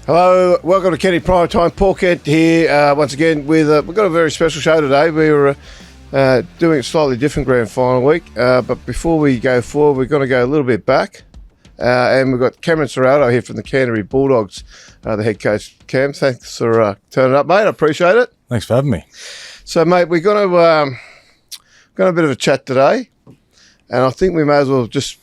Hello, welcome to Kenty Primetime. Paul Kent here once again with we've got a very special show today. We were doing a slightly different grand final week, but before we go forward, we're going to go a little bit back, and we've got Cameron Ciraldo here from the Canterbury Bulldogs, the head coach. Cam, thanks for turning up, mate. I appreciate it. Thanks for having me. So, mate, we're going to got a bit of a chat today, and I think we may as well just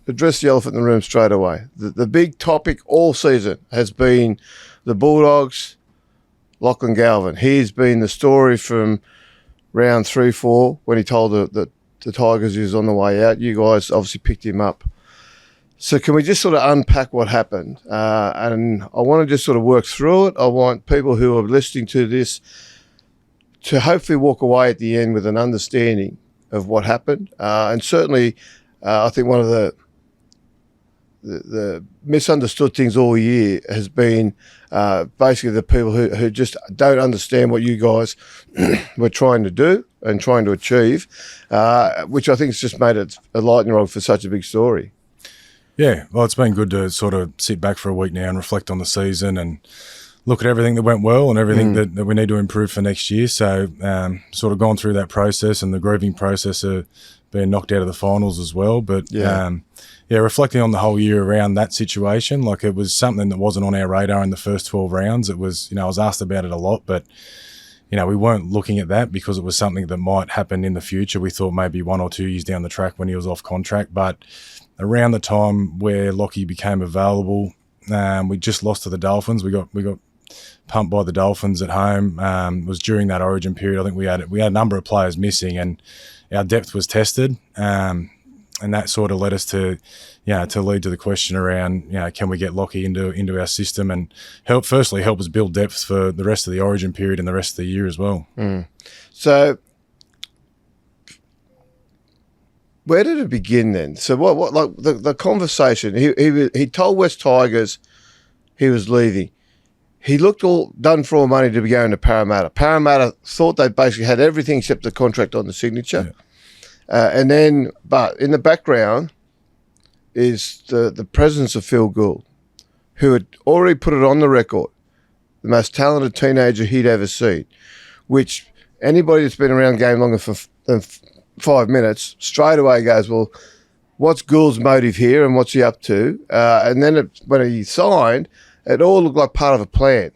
address the elephant in the room straight away. The big topic all season has been the Bulldogs, Lachlan Galvin. He's been the story from round 3-4 when he told the Tigers he was on the way out. You guys obviously picked him up. So can we just sort of unpack what happened? And I want to just sort of work through it. I want people who are listening to this to hopefully walk away at the end with an understanding of what happened. And certainly I think one of the misunderstood things all year has been basically the people who just don't understand what you guys were trying to do and trying to achieve, which I think has just made it a lightning rod for such a big story. Yeah, well, it's been good to sort of sit back for a week now and reflect on the season and look at everything that went well and everything that we need to improve for next year. So sort of gone through that process and the grieving process of being knocked out of the finals as well. But reflecting on the whole year around that situation, like it was something that wasn't on our radar in the first 12 rounds. It was, I was asked about it a lot, but, we weren't looking at that because it was something that might happen in the future. We thought maybe 1 or 2 years down the track when he was off contract. But around the time where Lockie became available, we just lost to the Dolphins. We got pumped by the Dolphins at home. It was during that Origin period. I think we had a number of players missing and our depth was tested. And that sort of led us to lead to the question around, can we get Lockie into our system and help us build depth for the rest of the Origin period and the rest of the year as well. So where did it begin then? So what like the conversation, he told West Tigers he was leaving. He looked all done for all money to be going to Parramatta. Parramatta thought they basically had everything except the contract on the signature. Yeah. But in the background is the presence of Phil Gould, who had already put it on the record, the most talented teenager he'd ever seen, which anybody that's been around the game longer than 5 minutes straight away goes, well, what's Gould's motive here and what's he up to? And then when he signed, it all looked like part of a plan.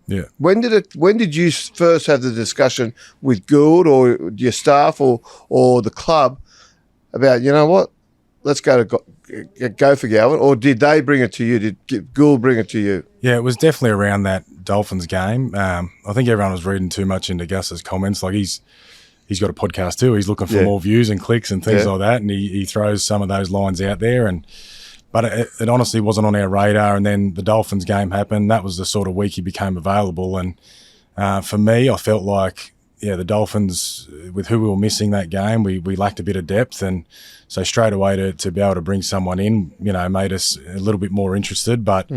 Yeah. When did you first have the discussion with Gould or your staff or the club about, what, let's go for Galvin, or did they bring it to you? Did Gould bring it to you? Yeah, it was definitely around that Dolphins game. I think everyone was reading too much into Gus's comments. Like he's got a podcast too. He's looking for more views and clicks and things like that, and he throws some of those lines out there But it honestly wasn't on our radar. And then the Dolphins game happened. That was the sort of week he became available. And for me, I felt like, the Dolphins, with who we were missing that game, we lacked a bit of depth. And so straight away to be able to bring someone in, made us a little bit more interested. But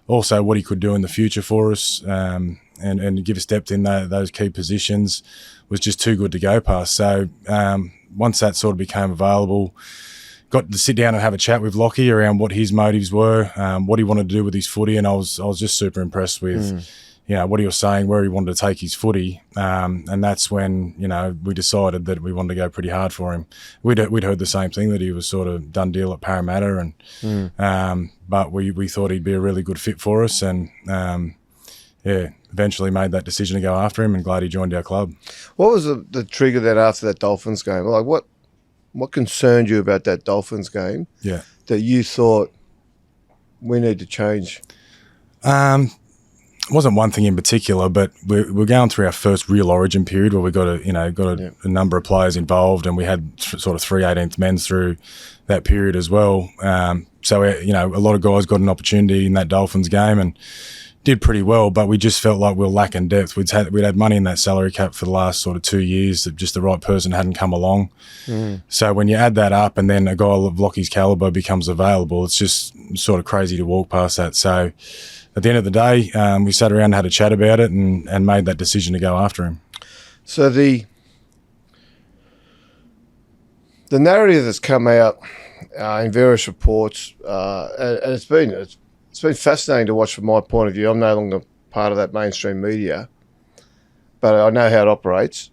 also what he could do in the future for us and give us depth in those key positions was just too good to go past. So once that sort of became available, got to sit down and have a chat with Lockie around what his motives were, what he wanted to do with his footy, and I was just super impressed with what he was saying, where he wanted to take his footy, and that's when we decided that we wanted to go pretty hard for him. We'd heard the same thing, that he was sort of done deal at Parramatta, and but we thought he'd be a really good fit for us, and eventually made that decision to go after him, and glad he joined our club. What was the trigger then after that Dolphins game? Like what concerned you about that Dolphins game that you thought we need to change? It wasn't one thing in particular, but we're going through our first real Origin period where we got a number of players involved, and we had sort of 3 18th men through that period as well. So a lot of guys got an opportunity in that Dolphins game and did pretty well, but we just felt like we were lacking depth. We'd had money in that salary cap for the last sort of 2 years that just the right person hadn't come along. So when you add that up and then a guy of Lockie's calibre becomes available, it's just sort of crazy to walk past that. So at the end of the day, we sat around and had a chat about it and made that decision to go after him. So the narrative that's come out in various reports, and it's it's been fascinating to watch from my point of view. I'm no longer part of that mainstream media, but I know how it operates.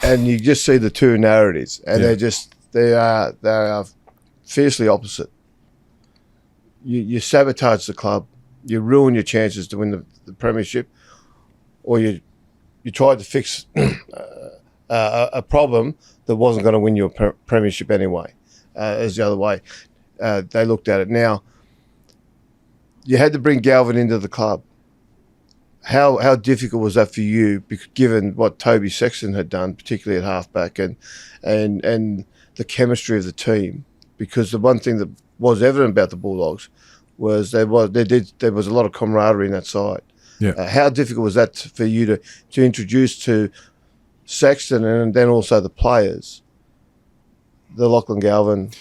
And you just see the two narratives, and they are fiercely opposite. You sabotage the club, you ruin your chances to win the premiership, or you tried to fix a problem that wasn't going to win you a premiership anyway, as the other way. They looked at it. Now, you had to bring Galvin into the club. How difficult was that for you, given what Toby Sexton had done, particularly at halfback, and the chemistry of the team? Because the one thing that was evident about the Bulldogs was there was a lot of camaraderie in that side. Yeah. How difficult was that for you to introduce to Sexton and then also the players, the Lachlan Galvin?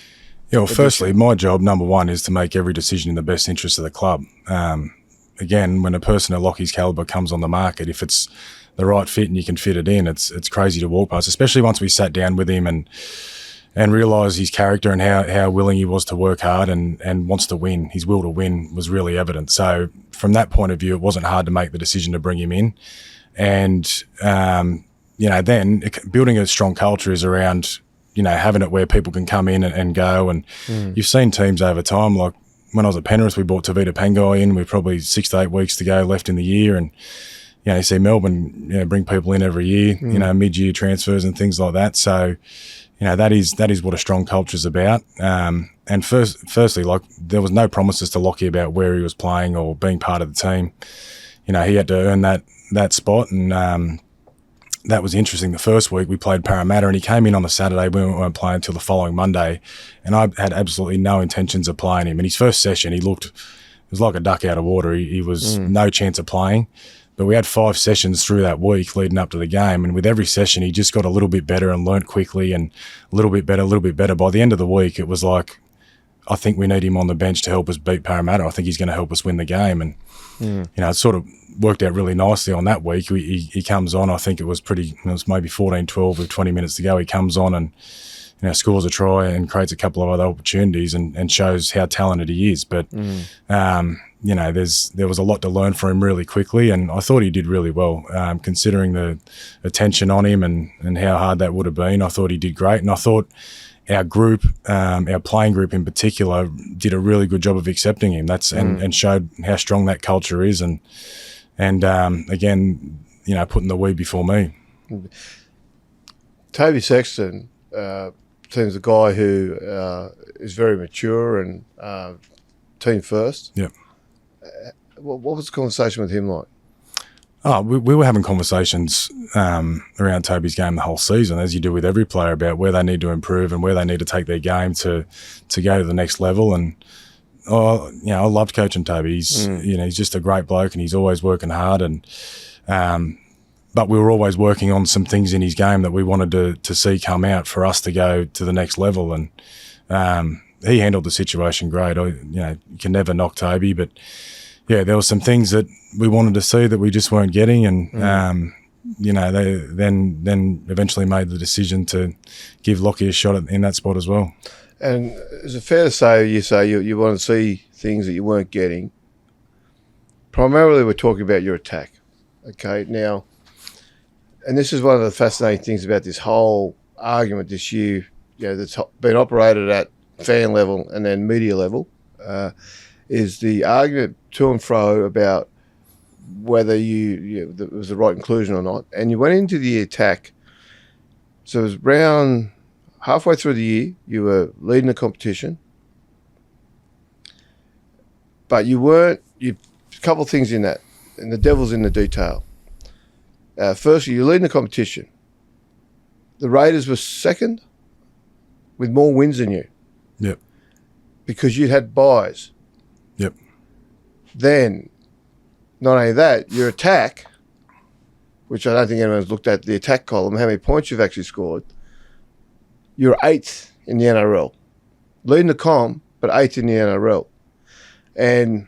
Yeah, well, firstly, my job, number one, is to make every decision in the best interest of the club. Again, when a person of Lockie's calibre comes on the market, if it's the right fit and you can fit it in, it's crazy to walk past, especially once we sat down with him and realised his character and how willing he was to work hard and wants to win. His will to win was really evident. So from that point of view, it wasn't hard to make the decision to bring him in. And, then building a strong culture is around, having it where people can come in and go. And you've seen teams over time, like when I was at Penrith, we brought Tavita Pangai in with probably 6 to 8 weeks to go left in the year. And, you see Melbourne, bring people in every year, mid-year transfers and things like that. So, that is what a strong culture is about. And firstly, like, there was no promises to Lockie about where he was playing or being part of the team. He had to earn that spot. And that was interesting. The first week we played Parramatta and he came in on the Saturday. We weren't playing until the following Monday. And I had absolutely no intentions of playing him. In his first session, it was like a duck out of water. He was no chance of playing. But we had 5 sessions through that week leading up to the game. And with every session, he just got a little bit better and learnt quickly and a little bit better. By the end of the week, it was like, I think we need him on the bench to help us beat Parramatta. I think he's going to help us win the game. And, it sort of worked out really nicely on that week. He comes on, I think it was maybe 14-12 with 20 minutes to go. He comes on and, scores a try and creates a couple of other opportunities and shows how talented he is. But, there was a lot to learn from him really quickly, and I thought he did really well, considering the attention on him and how hard that would have been. I thought he did great, and I thought our group, our playing group in particular, did a really good job of accepting him. And showed how strong that culture is, and again, putting the we before me. Toby Sexton seems a guy who is very mature and team first. Yeah. What was the conversation with him like? Oh, we were having conversations around Toby's game the whole season, as you do with every player, about where they need to improve and where they need to take their game to go to the next level. And I loved coaching Toby. He's just a great bloke, and he's always working hard. And but we were always working on some things in his game that we wanted to see come out for us to go to the next level. And he handled the situation great. You can never knock Toby, but yeah, there were some things that we wanted to see that we just weren't getting, and they then eventually made the decision to give Lockie a shot in that spot as well. And is it fair to say you want to see things that you weren't getting? Primarily, we're talking about your attack. Okay, now, and this is one of the fascinating things about this whole argument this year, that's been operated at fan level and then media level, is the argument to and fro about whether it was the right inclusion or not. And you went into the attack. So it was around halfway through the year, you were leading the competition, but you weren't. A couple of things in that, and the devil's in the detail. Firstly, you're leading the competition. The Raiders were second with more wins than you. Yep. Because you'd had buys. Yep. Then, not only that, your attack, which I don't think anyone's looked at the attack column, how many points you've actually scored, you're 8th in the NRL. Leading the comp, but 8th in the NRL. And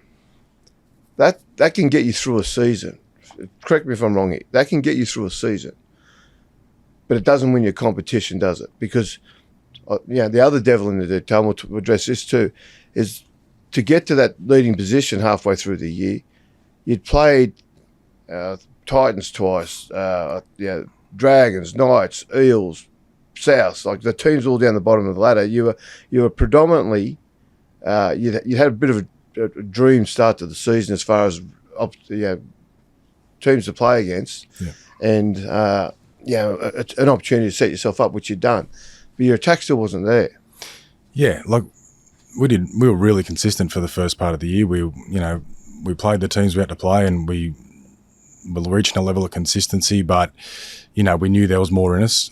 that can get you through a season. Correct me if I'm wrong here. That can get you through a season. But it doesn't win your competition, does it? Because the other devil in the detail, we'll address this too, is to get to that leading position halfway through the year, you'd played Titans twice, Dragons, Knights, Eels, South, like the teams all down the bottom of the ladder. You were predominantly you had a bit of a dream start to the season as far as teams to play against, and an opportunity to set yourself up, which you'd done, but your attack still wasn't there. Yeah, like we were really consistent for the first part of the year. We played the teams we had to play, and we were reaching a level of consistency, but we knew there was more in us.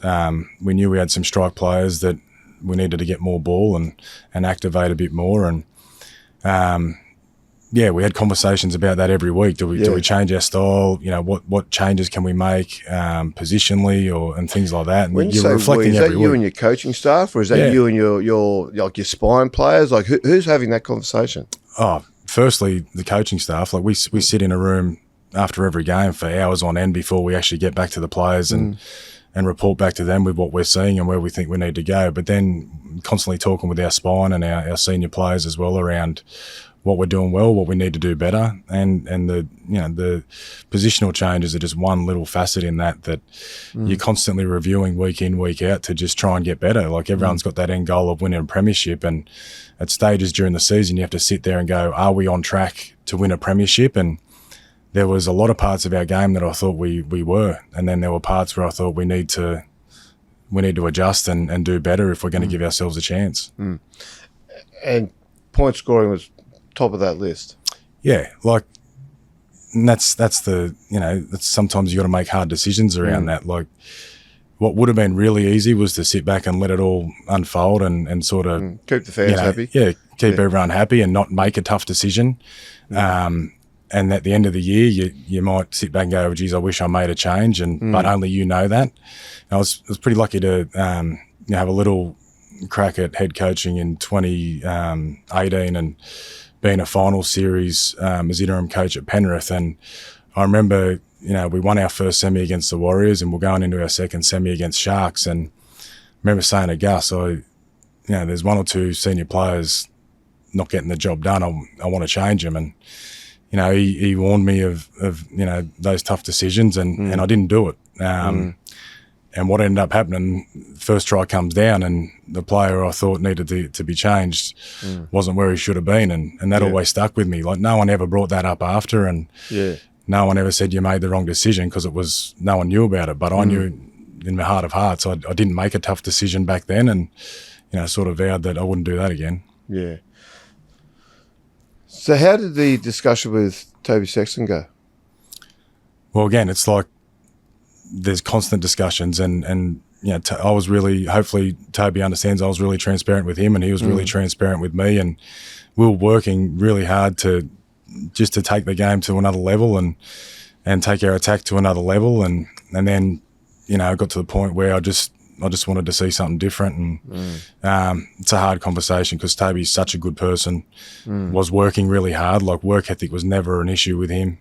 We knew we had some strike players that we needed to get more ball and activate a bit more, and we had conversations about that every week. Do we change our style? What changes can we make positionally and things like that? And when you say reflecting, is that you and your coaching staff, or is that you and your spine players? Like who's having that conversation? Oh, firstly, the coaching staff. Like we sit in a room after every game for hours on end before we actually get back to the players and report back to them with what we're seeing and where we think we need to go. But then constantly talking with our spine and our senior players as well around what we're doing well, what we need to do better, and the positional changes are just one little facet in that you're constantly reviewing week in, week out to just try and get better. Like everyone's got that end goal of winning a premiership, and at stages during the season you have to sit there and go, are we on track to win a premiership? And there was a lot of parts of our game that I thought we were, and then there were parts where I thought we need to adjust and do better if we're going to give ourselves a chance. And point scoring was top of that list. Yeah, like, and that's the that's sometimes you got to make hard decisions around that. Like, what would have been really easy was to sit back and let it all unfold and sort of keep the fans happy. Yeah, keep everyone happy and not make a tough decision. And at the end of the year, you might sit back and go, oh, geez, I wish I made a change, but only you know that. And I was pretty lucky to have a little crack at head coaching in 2018 and being a final series as interim coach at Penrith. And I remember, we won our first semi against the Warriors and we're going into our second semi against Sharks. And I remember saying to Gus, there's one or two senior players not getting the job done. I want to change them. And he warned me of those tough decisions, and I didn't do it. And what ended up happening, first try comes down, and the player I thought needed to be changed wasn't where he should have been, and that always stuck with me. Like, no one ever brought that up after, and no one ever said you made the wrong decision, because no one knew about it. But I knew in my heart of hearts I didn't make a tough decision back then, and sort of vowed that I wouldn't do that again. Yeah. So how did the discussion with Toby Sexton go? Well, again, it's like there's constant discussions, and I was really, hopefully Toby understands I was really transparent with him, and he was really transparent with me, and we were working really hard to take the game to another level and take our attack to another level, and then it got to the point where I just wanted to see something different, and it's a hard conversation because Toby's such a good person, was working really hard. Like, work ethic was never an issue with him.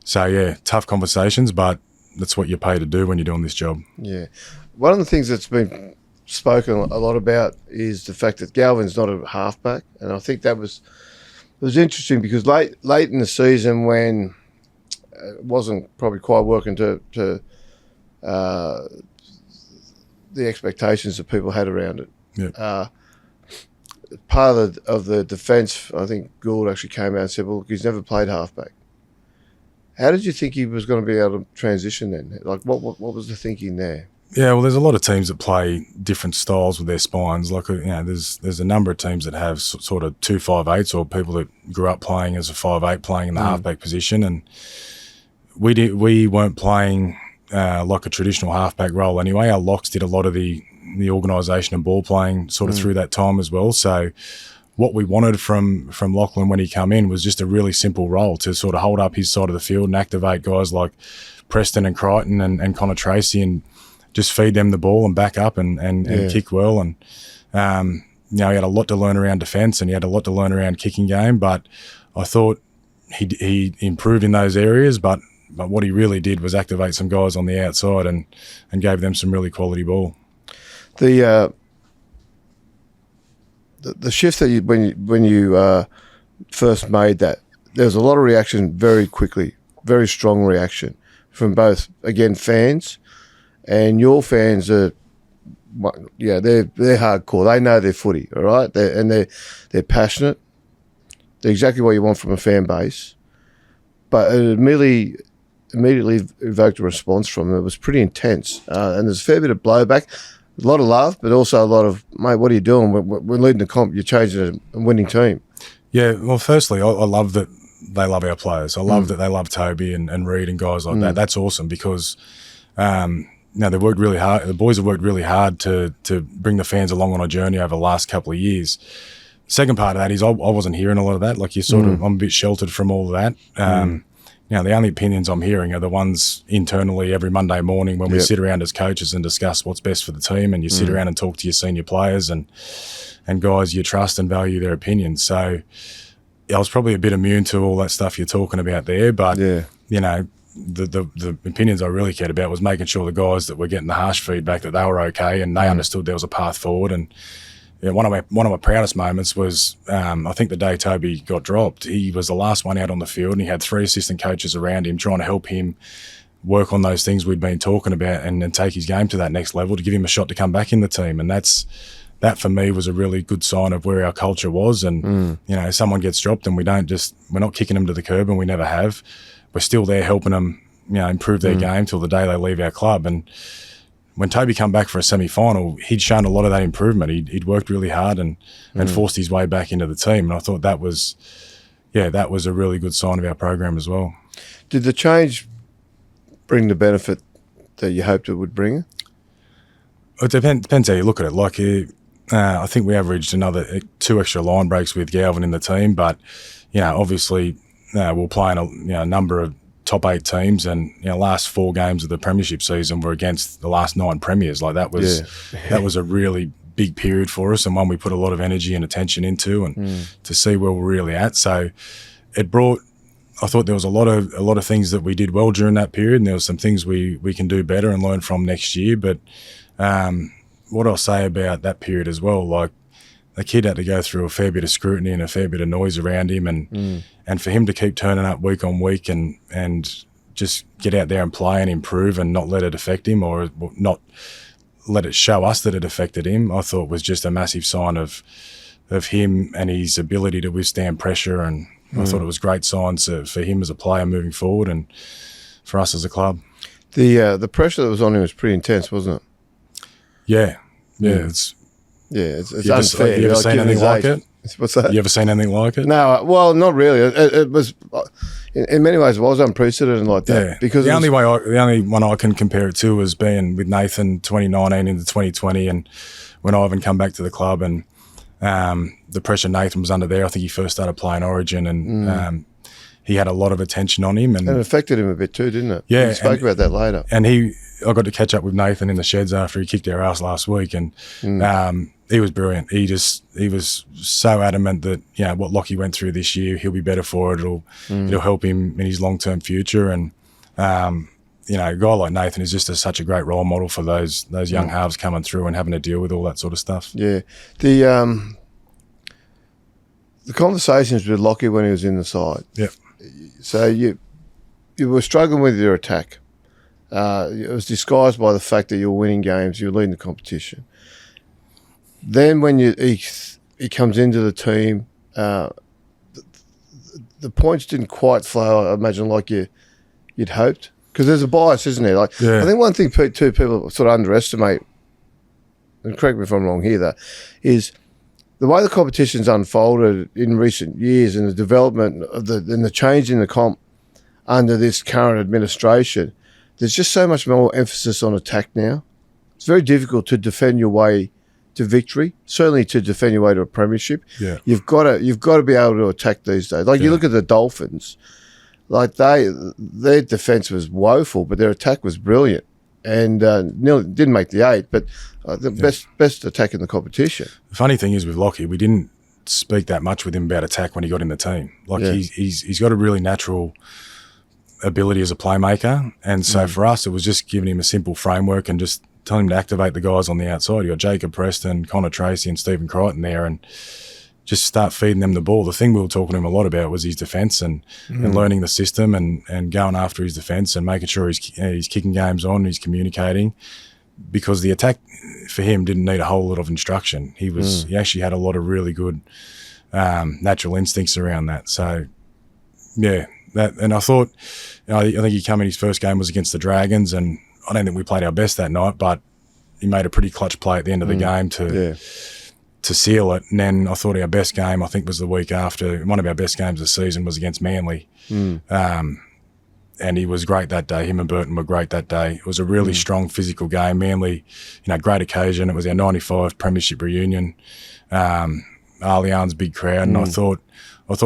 So yeah, tough conversations, but that's what you're paid to do when you're doing this job. Yeah. One of the things that's been spoken a lot about is the fact that Galvin's not a halfback, and I think it was interesting because late in the season, when it wasn't probably quite working to the expectations that people had around it. Yeah. Part of the defence, I think Gould actually came out and said, well, look, he's never played halfback. How did you think he was going to be able to transition then? Like, what was the thinking there? Yeah, well, there's a lot of teams that play different styles with their spines. Like, there's a number of teams that have sort of 2 5/8s, or people that grew up playing as a 5/8 playing in the halfback position. And we weren't playing like a traditional halfback role anyway. Our locks did a lot of the organisation and ball playing sort of through that time as well. So what we wanted from Lachlan when he came in was just a really simple role to sort of hold up his side of the field and activate guys like Preston and Crichton and Connor Tracy, and just feed them the ball and back up and kick well. And he had a lot to learn around defence, and he had a lot to learn around kicking game, but I thought he improved in those areas, but what he really did was activate some guys on the outside and gave them some really quality ball. The the shift that when you first made that, there was a lot of reaction very quickly, very strong reaction from both, again, fans, and your fans are, they're hardcore. They know their footy, all right, they're passionate. They're exactly what you want from a fan base, but it immediately evoked a response from them. It was pretty intense, and there's a fair bit of blowback, a lot of love, but also a lot of, mate, what are you doing? We're leading the comp. You're changing a winning team. Yeah, well, firstly, I love that they love our players. I love that they love Toby and Reed and guys like that. That's awesome because they worked really hard. The boys have worked really hard to bring the fans along on a journey over the last couple of years. Second part of that is I wasn't hearing a lot of that. Like I'm a bit sheltered from all of that. The only opinions I'm hearing are the ones internally every Monday morning when we sit around as coaches and discuss what's best for the team, and you sit around and talk to your senior players and guys you trust and value their opinions. So I was probably a bit immune to all that stuff you're talking about there, but the opinions I really cared about was making sure the guys that were getting the harsh feedback that they were okay and they understood there was a path forward. And one of my proudest moments was I think the day Toby got dropped. He was the last one out on the field, and he had 3 assistant coaches around him trying to help him work on those things we'd been talking about and take his game to that next level to give him a shot to come back in the team. And that for me was a really good sign of where our culture was. And someone gets dropped and we're not kicking them to the curb, and we never have. We're still there helping them, improve their game till the day they leave our club. And when Toby come back for a semi-final, he'd shown a lot of that improvement. He'd worked really hard and forced his way back into the team. And I thought that was a really good sign of our program as well. Did the change bring the benefit that you hoped it would bring? It depends how you look at it. Like, I think we averaged another 2 extra line breaks with Galvin in the team, but obviously we're playing a number of top 8 teams, and last 4 games of the premiership season were against the last 9 premiers. Like that was a really big period for us, and one we put a lot of energy and attention into, and to see where we're really at. So it brought. I thought there was a lot of things that we did well during that period, and there was some things we can do better and learn from next year. But what I'll say about that period as well, like the kid had to go through a fair bit of scrutiny and a fair bit of noise around him, and for him to keep turning up week on week and just get out there and play and improve and not let it affect him or not let it show us that it affected him, I thought was just a massive sign of him and his ability to withstand pressure. And I thought it was great signs for him as a player moving forward and for us as a club. The pressure that was on him was pretty intense, wasn't it? Yeah. It's unfair. You ever seen anything like it? What's that? You ever seen anything like it? No, well, not really. It was, in many ways, it was unprecedented like that. Yeah. Because the only one I can compare it to was being with Nathan 2019 into 2020, and when Ivan come back to the club, and the pressure Nathan was under there. I think he first started playing Origin, and he had a lot of attention on him, and it affected him a bit too, didn't it? Yeah, we spoke about that later. And I got to catch up with Nathan in the sheds after he kicked our ass last week, and he was brilliant. He was so adamant that what Lockie went through this year, he'll be better for it. It'll help him in his long-term future. And a guy like Nathan is just such a great role model for those young halves coming through and having to deal with all that sort of stuff. Yeah, the conversations with Lockie when he was in the side. Yeah. So you were struggling with your attack. It was disguised by the fact that you were winning games, you were leading the competition. Then when he comes into the team, the points didn't quite flow, I imagine, like you'd hoped. Because there's a bias, isn't there? I think one thing too people sort of underestimate, and correct me if I'm wrong here, though, is the way the competition's unfolded in recent years and the development of the change in the comp under this current administration. There's just so much more emphasis on attack now. It's very difficult to defend your way to victory, certainly to defend your way to a premiership. Yeah. You've got to be able to attack these days. Like you look at the Dolphins, like their defence was woeful, but their attack was brilliant. And nearly didn't make the 8, but the best attack in the competition. The funny thing is with Lockie, we didn't speak that much with him about attack when he got in the team. Like he's got a really natural ability as a playmaker, and so for us it was just giving him a simple framework and just telling him to activate the guys on the outside. You got Jacob Preston, Connor Tracy, and Stephen Crichton there, and just start feeding them the ball. The thing we were talking to him a lot about was his defence and learning the system and going after his defence and making sure he's kicking games on, he's communicating, because the attack for him didn't need a whole lot of instruction. He actually had a lot of really good natural instincts around that. So yeah, and I thought, I think he came in, his first game was against the Dragons, and I don't think we played our best that night, but he made a pretty clutch play at the end of the game to seal it. And then I thought our best game, I think, was the week after. One of our best games of the season was against Manly. And he was great that day. Him and Burton were great that day. It was a really strong physical game. Manly, great occasion. It was our 95 premiership reunion. Allianz big crowd. And I thought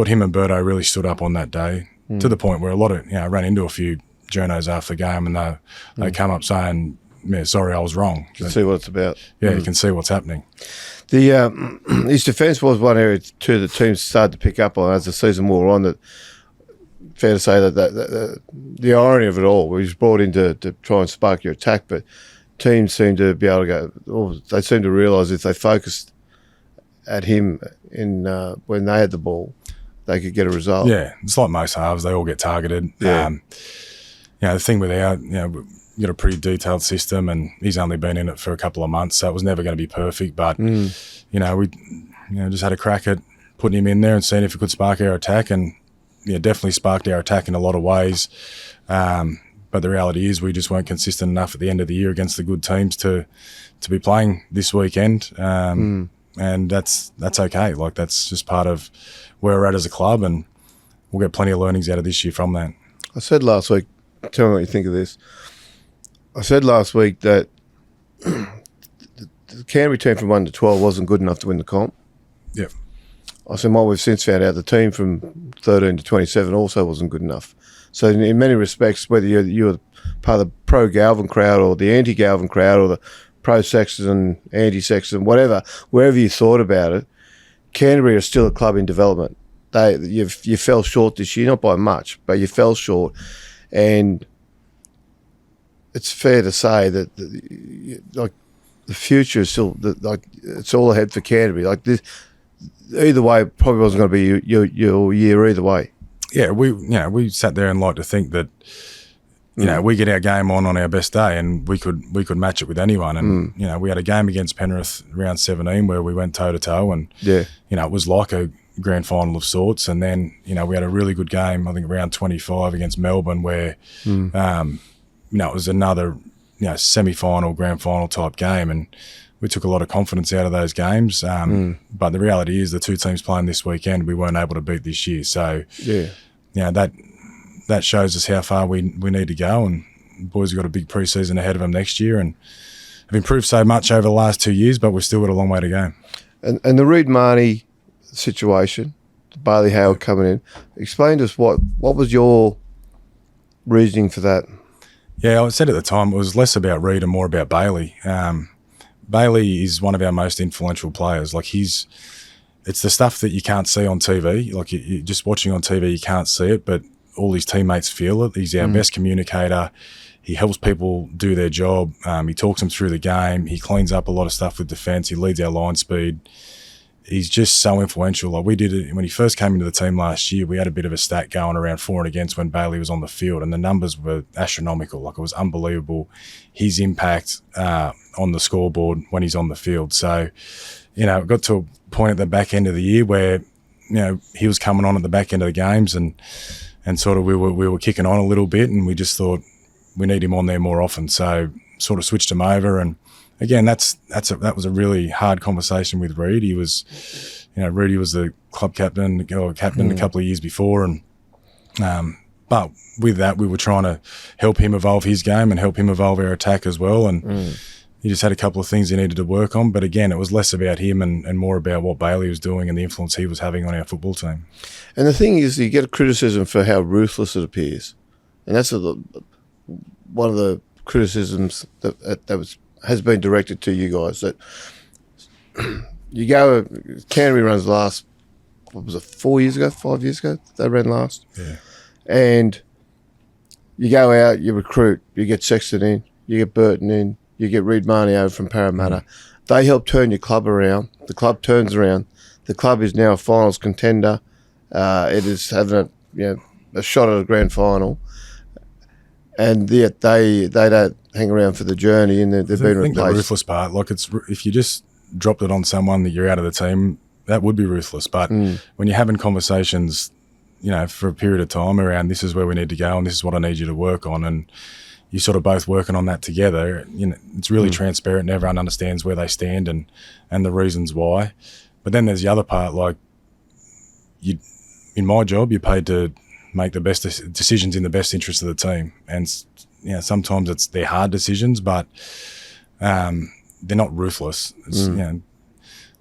him and Berto really stood up on that day, to the point where a lot of, I ran into a few journos after the game, and they come up saying, "Yeah, sorry, I was wrong." You can see what it's about. Yeah, you can see what's happening. His defence was one area too that teams started to pick up on as the season wore on. That fair to say that the irony of it all, he was brought in to try and spark your attack, but teams seem to be able to go. Or they seem to realise if they focused at him when they had the ball, they could get a result. Yeah, it's like most halves; they all get targeted. Yeah. The thing with we've got a pretty detailed system, and he's only been in it for a couple of months, so it was never going to be perfect. But we just had a crack at putting him in there and seeing if it could spark our attack, and definitely sparked our attack in a lot of ways. But the reality is we just weren't consistent enough at the end of the year against the good teams to be playing this weekend. And that's okay. Like, that's just part of where we're at as a club, and we'll get plenty of learnings out of this year from that. I said last week, tell me what you think of this. I said last week that the Canterbury team from 1 to 12 wasn't good enough to win the comp. Yep. I said, what we've since found out, the team from 13 to 27 also wasn't good enough. So in many respects, whether you're part of the pro-Galvin crowd or the anti-Galvin crowd or the pro-Sexton, anti-Sexton, whatever, wherever you thought about it, Canterbury are still a club in development. You fell short this year, not by much, but you fell short. And it's fair to say that the future is still it's all ahead for Canterbury. Like this, either way, it probably wasn't going to be your year either way. Yeah, we sat there and like to think that we get our game on our best day, and we could match it with anyone. And we had a game against Penrith round 17 where we went toe to toe, and it was like a grand final of sorts. And then we had a really good game, I think round 25 against Melbourne, where it was another semi-final, grand final type game, and we took a lot of confidence out of those games. But the reality is the two teams playing this weekend we weren't able to beat this year. So that shows us how far we need to go, and the boys have got a big pre-season ahead of them next year and have improved so much over the last 2 years, but we've still got a long way to go. And the Reid Marnie situation, Bailey Howard coming in, explain to us what was your reasoning for that? Yeah, I said at the time it was less about Reid and more about Bailey. Bailey is one of our most influential players. Like, it's the stuff that you can't see on TV. Like, you just watching on TV, you can't see it, but all his teammates feel it. He's our best communicator. He helps people do their job. He talks them through the game. He cleans up a lot of stuff with defence. He leads our line speed. He's just so influential. Like, we did it when he first came into the team last year. We had a bit of a stat going around for and against when Bailey was on the field, and the numbers were astronomical. Like, it was unbelievable, his impact on the scoreboard when he's on the field. So, it got to a point at the back end of the year where, he was coming on at the back end of the games, and sort of we were kicking on a little bit, and we just thought we need him on there more often. So sort of switched him over, and again, that was a really hard conversation with Reid. He was, Rudy was the club captain or captain a couple of years before, and but with that, we were trying to help him evolve his game and help him evolve our attack as well. And he just had a couple of things he needed to work on. But again, it was less about him and more about what Bailey was doing and the influence he was having on our football team. And the thing is, you get a criticism for how ruthless it appears, and that's one of the criticisms that has been directed to you guys, that you go, Canterbury runs last, what was it, 4 years ago, 5 years ago, they ran last. Yeah. And you go out, you recruit, you get Sexton in, you get Burton in, You get Reid Marnie over from Parramatta. They help turn your club around. The club turns around. The club is now a finals contender. It is having a shot at a grand final. And yet they don't hang around for the journey, and they've been replaced. The ruthless part, like if you just dropped it on someone that you're out of the team, that would be ruthless. But when you're having conversations, for a period of time around this is where we need to go and this is what I need you to work on, and you're sort of both working on that together, it's really transparent and everyone understands where they stand and the reasons why. But then there's the other part, like in my job, you're paid to make the best decisions in the best interest of the team. And sometimes they're hard decisions, but they're not ruthless.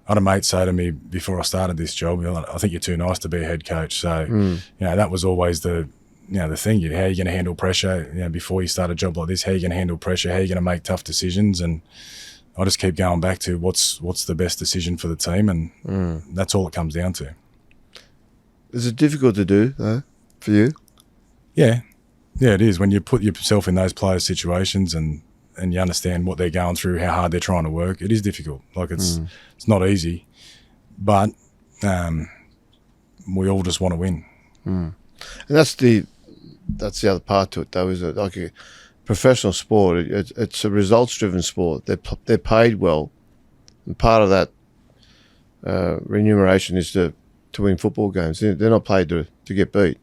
I had a mate say to me before I started this job, I think you're too nice to be a head coach. So, that was always the thing. How are you going to handle pressure? Before you start a job like this, how are you going to handle pressure? How are you going to make tough decisions? And I just keep going back to what's the best decision for the team, and that's all it comes down to. Is it difficult to do, though, for you? Yeah, it is. When you put yourself in those players' situations and you understand what they're going through, how hard they're trying to work, it is difficult. Like it's not easy, but we all just want to win. And that's the other part to it, though, is it? Like a professional sport, it's a results-driven sport. They're paid well, and part of that remuneration is to win football games. They're not paid to get beat.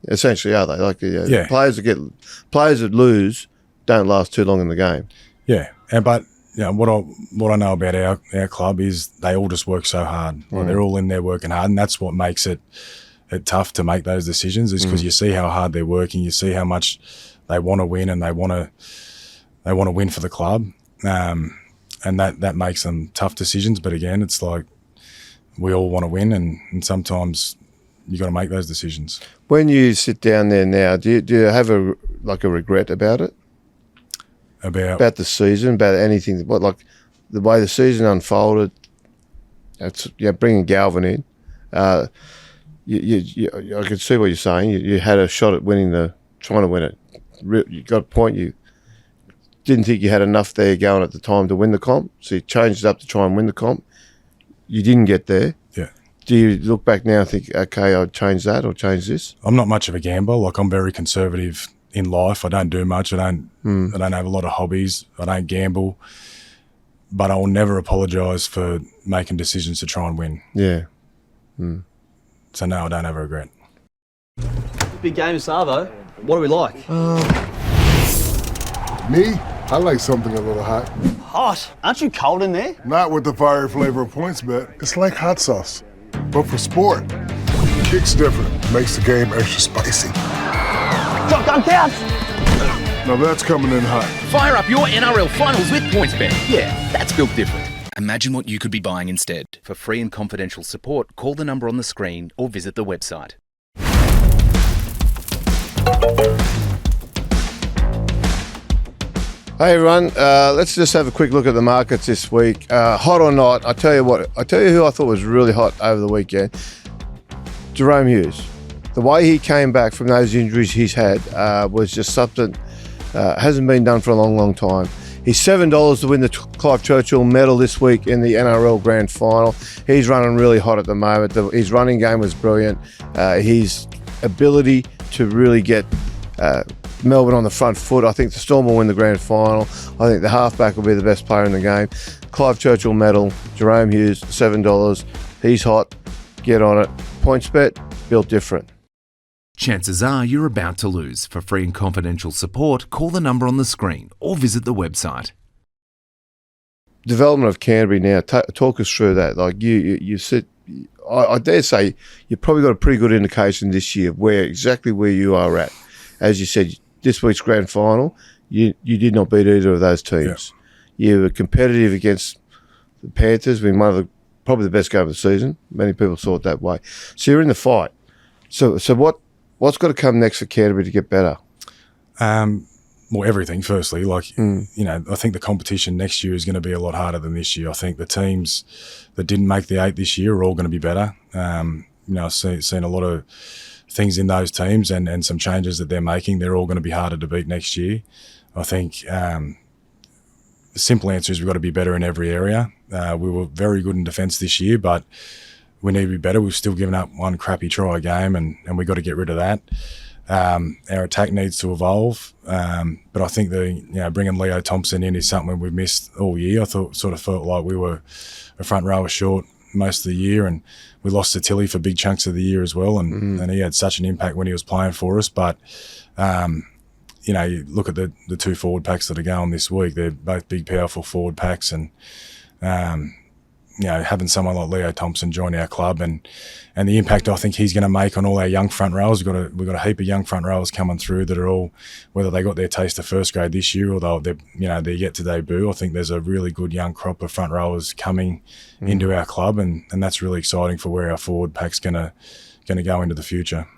Essentially, are they? Like players that lose don't last too long in the game. Yeah, but what I know about our club is they all just work so hard. Like they're all in there working hard, and that's what makes it tough to make those decisions. Is because you see how hard they're working, you see how much they want to win, and they want to win for the club, and that makes them tough decisions. But again, it's like we all want to win, and sometimes you got to make those decisions. When you sit down there now, do you have a regret about it? About the season, about anything? What, like the way the season unfolded? That's bringing Galvin in. I can see what you're saying. You had a shot at trying to win it. You got a point. You didn't think you had enough there going at the time to win the comp, so you changed it up to try and win the comp. You didn't get there. Yeah. Do you look back now and think, okay, I'd change that or change this? I'm not much of a gambler. Like, I'm very conservative in life. I don't do much. I don't have a lot of hobbies. I don't gamble. But I will never apologise for making decisions to try and win. Yeah. So no, I don't have a regret. Big game, Savo. What do we like? Me? I like something a little hot. Hot? Aren't you cold in there? Not with the fire flavor of PointsBet. It's like hot sauce, but for sport. Kick's different. Makes the game extra spicy. Shotgun counts! Now that's coming in hot. Fire up your NRL finals with PointsBet. Yeah, that's built different. Imagine what you could be buying instead. For free and confidential support, call the number on the screen or visit the website. Hey everyone, let's just have a quick look at the markets this week. Hot or not, I tell you who I thought was really hot over the weekend. Jahrome Hughes. The way he came back from those injuries he's had was just something hasn't been done for a long, long time. He's $7 to win the Clive Churchill medal this week in the NRL Grand Final. He's running really hot at the moment. His running game was brilliant. His ability to really get Melbourne on the front foot. I think the Storm will win the Grand Final. I think the halfback will be the best player in the game. Clive Churchill medal, Jahrome Hughes, $7. He's hot. Get on it. PointsBet, built different. Chances are you're about to lose. For free and confidential support, call the number on the screen or visit the website. Development of Canterbury now, talk us through that. Like you sit, I dare say you've probably got a pretty good indication this year exactly where you are at. As you said, this week's grand final, you did not beat either of those teams. Yeah. You were competitive against the Panthers, being probably the best game of the season. Many people saw it that way. So you're in the fight. So what's got to come next for Canterbury to get better? Well, everything, firstly. I think the competition next year is going to be a lot harder than this year. I think the teams that didn't make the 8 this year are all going to be better. I've seen a lot of things in those teams and some changes that they're making. They're all going to be harder to beat next year. I think the simple answer is we've got to be better in every area. We were very good in defence this year, but we need to be better. We've still given up one crappy try a game, and we've got to get rid of that. Our attack needs to evolve, but I think bringing Leo Thompson in is something we've missed all year. I sort of felt like we were a front rower short most of the year, and we lost to Tilly for big chunks of the year as well, and he had such an impact when he was playing for us. But you look at the two forward packs that are going this week; they're both big, powerful forward packs, and having someone like Leo Thompson join our club and the impact I think he's going to make on all our young front rowers. We've got a heap of young front rowers coming through that are all, whether they got their taste of first grade this year or they're yet to debut. I think there's a really good young crop of front rowers coming into our club, and that's really exciting for where our forward pack's going to go into the future.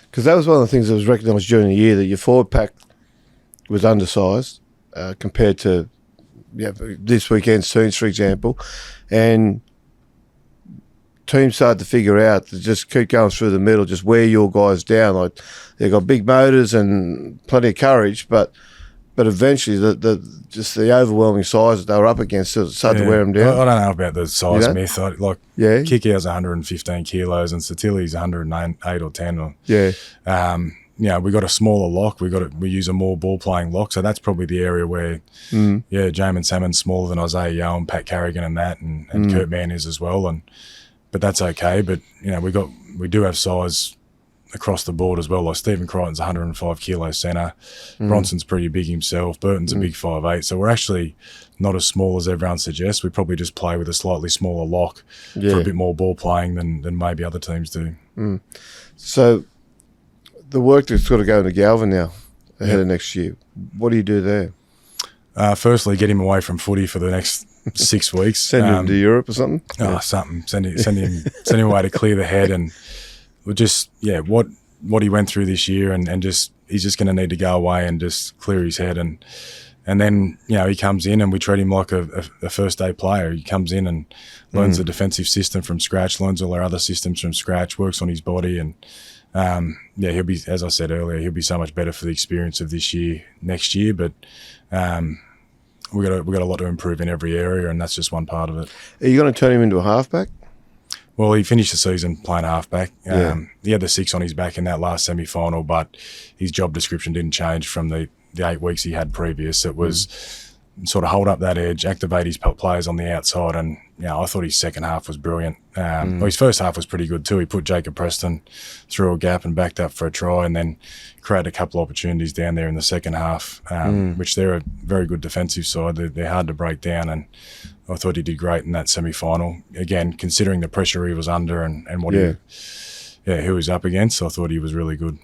Because that was one of the things that was recognised during the year, that your forward pack was undersized compared to this weekend's teams, for example, and teams started to figure out to just keep going through the middle, just wear your guys down. Like, they've got big motors and plenty of courage, but eventually the overwhelming size that they were up against started to wear them down. I don't know about the size myth. Kickout's 115 kilos and Satili's 108 or 10. We got a smaller lock. We use a more ball playing lock, so that's probably the area where Jamin Salmon's smaller than Isaiah Yeo and Pat Carrigan and that, and Kurt Mann is as well. But that's okay. But we do have size across the board as well. Like Stephen Crichton's 105 kilo centre. Bronson's pretty big himself. Burton's a big 5'8". So we're actually not as small as everyone suggests. We probably just play with a slightly smaller lock for a bit more ball playing than maybe other teams do. So the work that's got to go into Galvin now ahead of next year, what do you do there? Firstly, get him away from footy for the next 6 weeks. Send him to Europe or something? Something. Send him away to clear the head, and we'll just what he went through this year, and just he's just going to need to go away and just clear his head, and then he comes in and we treat him like a first day player. He comes in and learns the defensive system from scratch, learns all our other systems from scratch, works on his body, and he'll be, as I said earlier, he'll be so much better for the experience of this year, next year. But we got a lot to improve in every area, and that's just one part of it. Are you going to turn him into a halfback? Well, he finished the season playing halfback. He had the 6 on his back in that last semi-final, but his job description didn't change from the 8 weeks he had previous. It was sort of hold up that edge, activate his players on the outside, and I thought his second half was brilliant. His first half was pretty good too. He put Jacob Preston through a gap and backed up for a try, and then created a couple of opportunities down there in the second half, which they're a very good defensive side. They're hard to break down, and I thought he did great in that semi-final. Again, considering the pressure he was under and what who he was up against, I thought he was really good.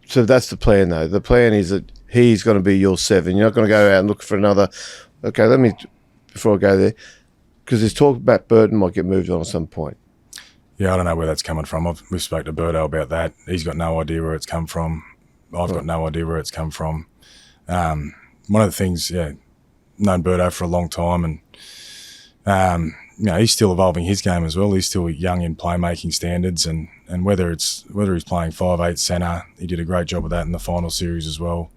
So that's the plan, though. The plan is that he's going to be your 7. You're not going to go out and look for another. Okay, before I go there, because there's talk about Burton might get moved on at some point. Yeah, I don't know where that's coming from. We've spoke to Birdo about that. He's got no idea where it's come from. I've got no idea where it's come from. One of the things, known Birdo for a long time, and he's still evolving his game as well. He's still young in playmaking standards, and whether he's playing 5'8" centre, he did a great job of that in the final series as well.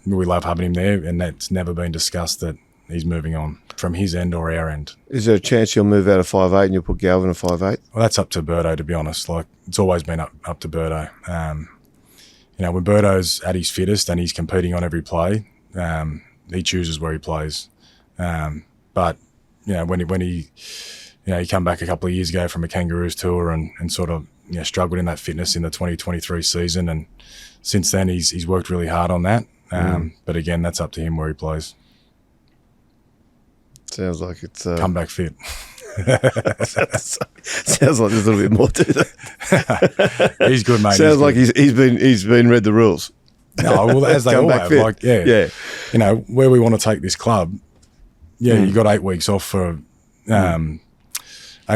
We love having him there, and that's never been discussed that he's moving on from his end or our end. Is there a chance he'll move out of 5'8" and you'll put Galvin at 5'8"? Well, that's up to Birdo, to be honest. Like, it's always been up to Birdo. When Birdo's at his fittest and he's competing on every play, he chooses where he plays. But when he come back a couple of years ago from a Kangaroos tour and sort of struggled in that fitness in the 2023 season, and since then he's worked really hard on that. But again, that's up to him where he plays. Sounds like it's come back fit. Sounds like there's a little bit more to that. He's good, mate. Sounds like he's been read the rules. No, well, as they all have. Like, where we want to take this club. You got 8 weeks off for 8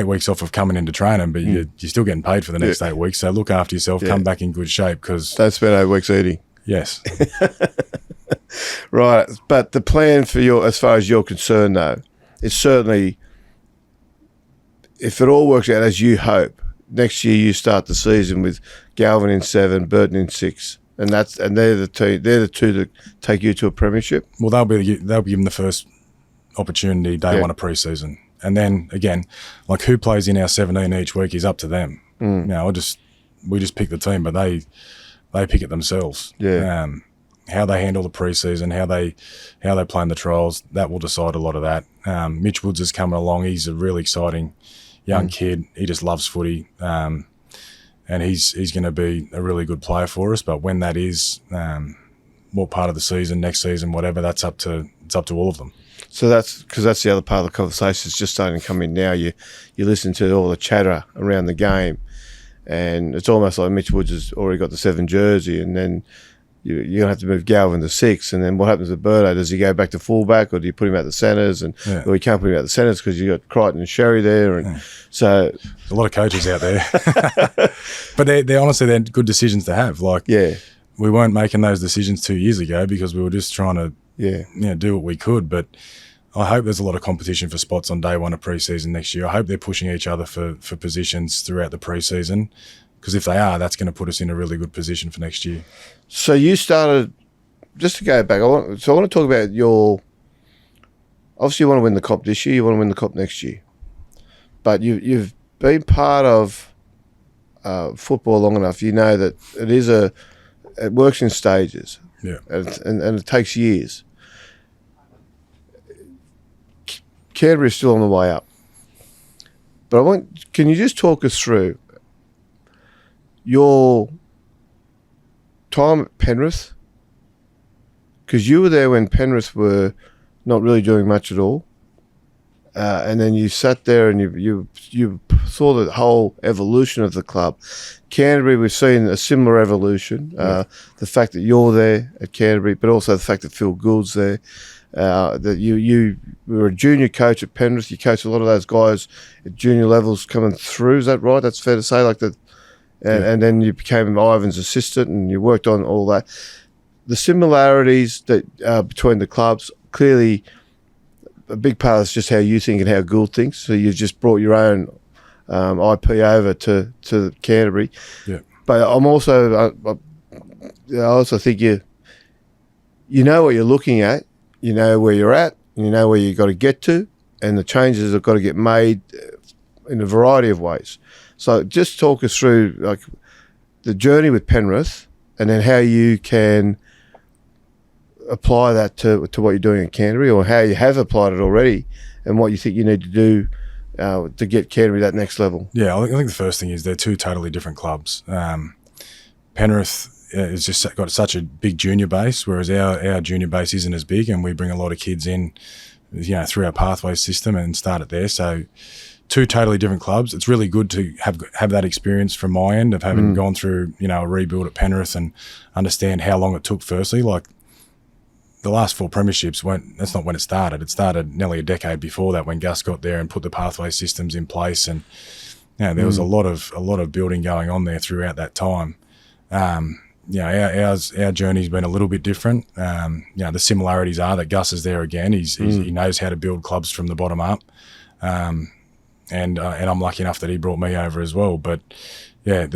weeks off of coming into training, but you're still getting paid for the next 8 weeks. So look after yourself. Come back in good shape, because don't spend 8 weeks eating. Yes. Right, but the plan for as far as you're concerned, though, is certainly, if it all works out as you hope, next year you start the season with Galvin in 7, Burton in 6, and they're the two that take you to a premiership. Well, they'll be given the first opportunity day one of pre-season, and then again, like who plays in our 17 each week is up to them. Now, we just pick the team, but they pick it themselves. Yeah. How they handle the pre-season, how they play in the trials, that will decide a lot of that. Mitch Woods is coming along. He's a really exciting young kid. He just loves footy, and he's going to be a really good player for us. But when that is, what part of the season, next season, whatever, it's up to all of them. So that's the other part of the conversation. It's just starting to come in now. You listen to all the chatter around the game, and it's almost like Mitch Woods has already got the 7 jersey, and then you're going to have to move Galvin to 6, and then what happens with Birdo? Does he go back to fullback, or do you put him at the centres? Or you can't put him at the centres because you've got Crichton and Sherry there, and so a lot of coaches out there. But they're honestly good decisions to have. Like, we weren't making those decisions 2 years ago because we were just trying to do what we could. But I hope there's a lot of competition for spots on day one of pre-season next year. I hope they're pushing each other for positions throughout the pre-season, because if they are, that's going to put us in a really good position for next year. So you started, just to go back, I want to talk about obviously you want to win the Cop this year, you want to win the Cop next year. But you've been part of football long enough, you know that it works in stages. Yeah. And it takes years. Canterbury is still on the way up. But can you just talk us through your time at Penrith? Because you were there when Penrith were not really doing much at all. And then you sat there and you saw the whole evolution of the club. Canterbury, we've seen a similar evolution. The fact that you're there at Canterbury, but also the fact that Phil Gould's there. That you were a junior coach at Penrith. You coached a lot of those guys at junior levels coming through. Is that right? That's fair to say. And then you became Ivan's assistant, and you worked on all that. The similarities that between the clubs, clearly a big part is just how you think and how Gould thinks. So you've just brought your own IP over to Canterbury. Yeah. But I also think you know what you're looking at. You know where you're at, you know where you've got to get to, and the changes have got to get made in a variety of ways. So just talk us through like the journey with Penrith, and then how you can apply that to what you're doing at Canterbury, or how you have applied it already, and what you think you need to do to get Canterbury that next level. Yeah, I think the first thing is they're two totally different clubs. Penrith it's just got such a big junior base, whereas our junior base isn't as big, and we bring a lot of kids in, through our pathway system and start it there. So two totally different clubs. It's really good to have that experience from my end of having gone through, a rebuild at Penrith and understand how long it took. Firstly, like the last 4 premierships that's not when it started. It started nearly a decade before that when Gus got there and put the pathway systems in place, and there was a lot of building going on there throughout that time. Our journey's been a little bit different. The similarities are that Gus is there again. He knows how to build clubs from the bottom up, and I'm lucky enough that he brought me over as well. But we're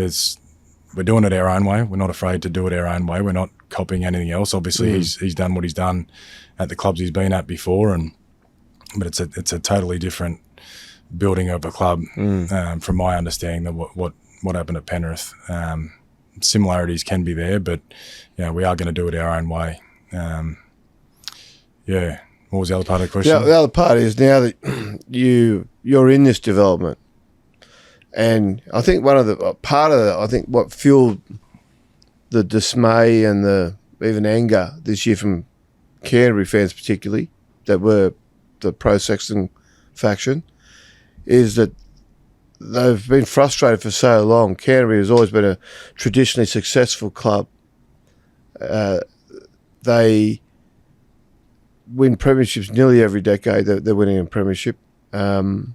doing it our own way. We're not afraid to do it our own way. We're not copying anything else. Obviously, he's done what he's done at the clubs he's been at before, but it's a totally different building of a club from my understanding than what happened at Penrith. Similarities can be there, but we are going to do it our own way. What was the other part of the question? Yeah, the other part is now that you're in this development, and I think what fueled the dismay and the even anger this year from Canterbury fans, particularly that were the pro Sexton faction, is that they've been frustrated for so long. Canterbury has always been a traditionally successful club. They win premierships nearly every decade. They're winning a premiership. And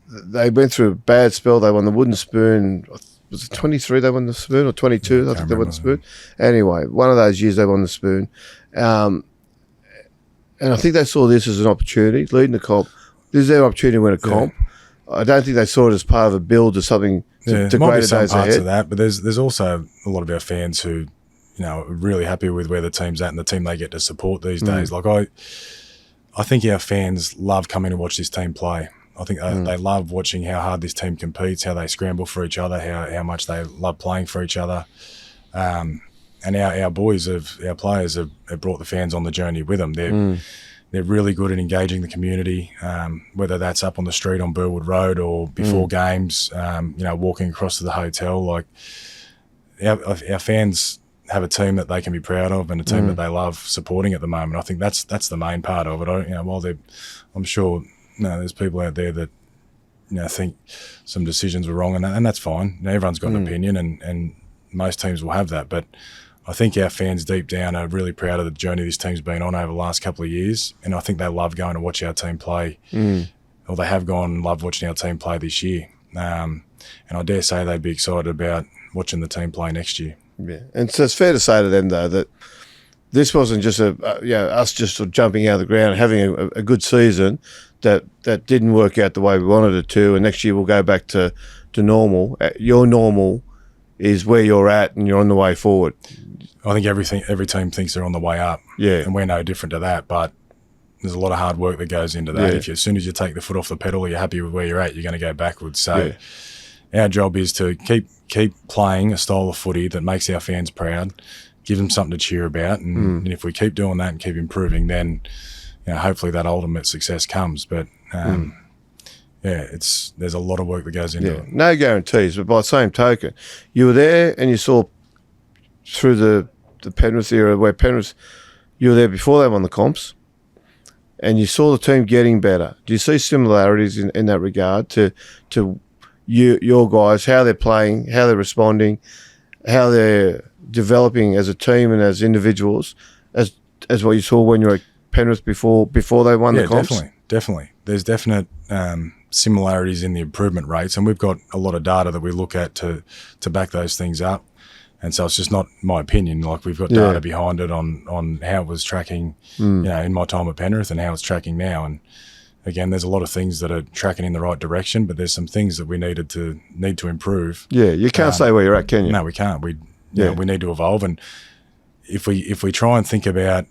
they went through a bad spell. They won the wooden spoon. Was it 23 they won the spoon, or 22? I think they won the spoon. Anyway, one of those years they won the spoon. And I think they saw this as an opportunity, leading the comp. This is their opportunity to win a comp. I don't think they saw it as part of a build or something to there might greater be some days parts ahead. of that, but there's also a lot of our fans who, are really happy with where the team's at and the team they get to support these days. Like I think our fans love coming to watch this team play. I think they love watching how hard this team competes, how they scramble for each other, how much they love playing for each other. And our players have brought the fans on the journey with them. They're really good at engaging the community, whether that's up on the street on Burwood Road or before games, walking across to the hotel. Like our fans have a team that they can be proud of and a team that they love supporting at the moment. I think that's the main part of it. I'm sure there's people out there that think some decisions were wrong, and that's fine. Everyone's got an opinion, and most teams will have that. But I think our fans deep down are really proud of the journey this team's been on over the last couple of years, and I think they love going to watch our team play, or they have gone and loved watching our team play this year. And I dare say they'd be excited about watching the team play next year. Yeah, and so it's fair to say to them though that this wasn't just us just sort of jumping out of the ground and having a good season that didn't work out the way we wanted it to, and next year we'll go back to normal. Your normal is where you're at, and you're on the way forward. I think every team thinks they're on the way up, and we're no different to that. But there's a lot of hard work that goes into that. If as soon as you take the foot off the pedal, you're happy with where you're at, you're going to go backwards. So our job is to keep playing a style of footy that makes our fans proud, give them something to cheer about, and if we keep doing that and keep improving, then hopefully that ultimate success comes. But there's a lot of work that goes into it. No guarantees, but by the same token, you were there and you saw through the Penrith era where Penrith, you were there before they won the comps, and you saw the team getting better. Do you see similarities in that regard to your guys, how they're playing, how they're responding, how they're developing as a team and as individuals, as what you saw when you were at Penrith before they won the comps? Definitely. There's definite similarities in the improvement rates, and we've got a lot of data that we look at to back those things up. And so it's just not my opinion. Like, we've got data behind it on how it was tracking, in my time at Penrith and how it's tracking now. And again, there's a lot of things that are tracking in the right direction, but there's some things that we need to improve. Yeah, you can't stay where you're at, can you? No, we can't. We need to evolve. And if we try and think about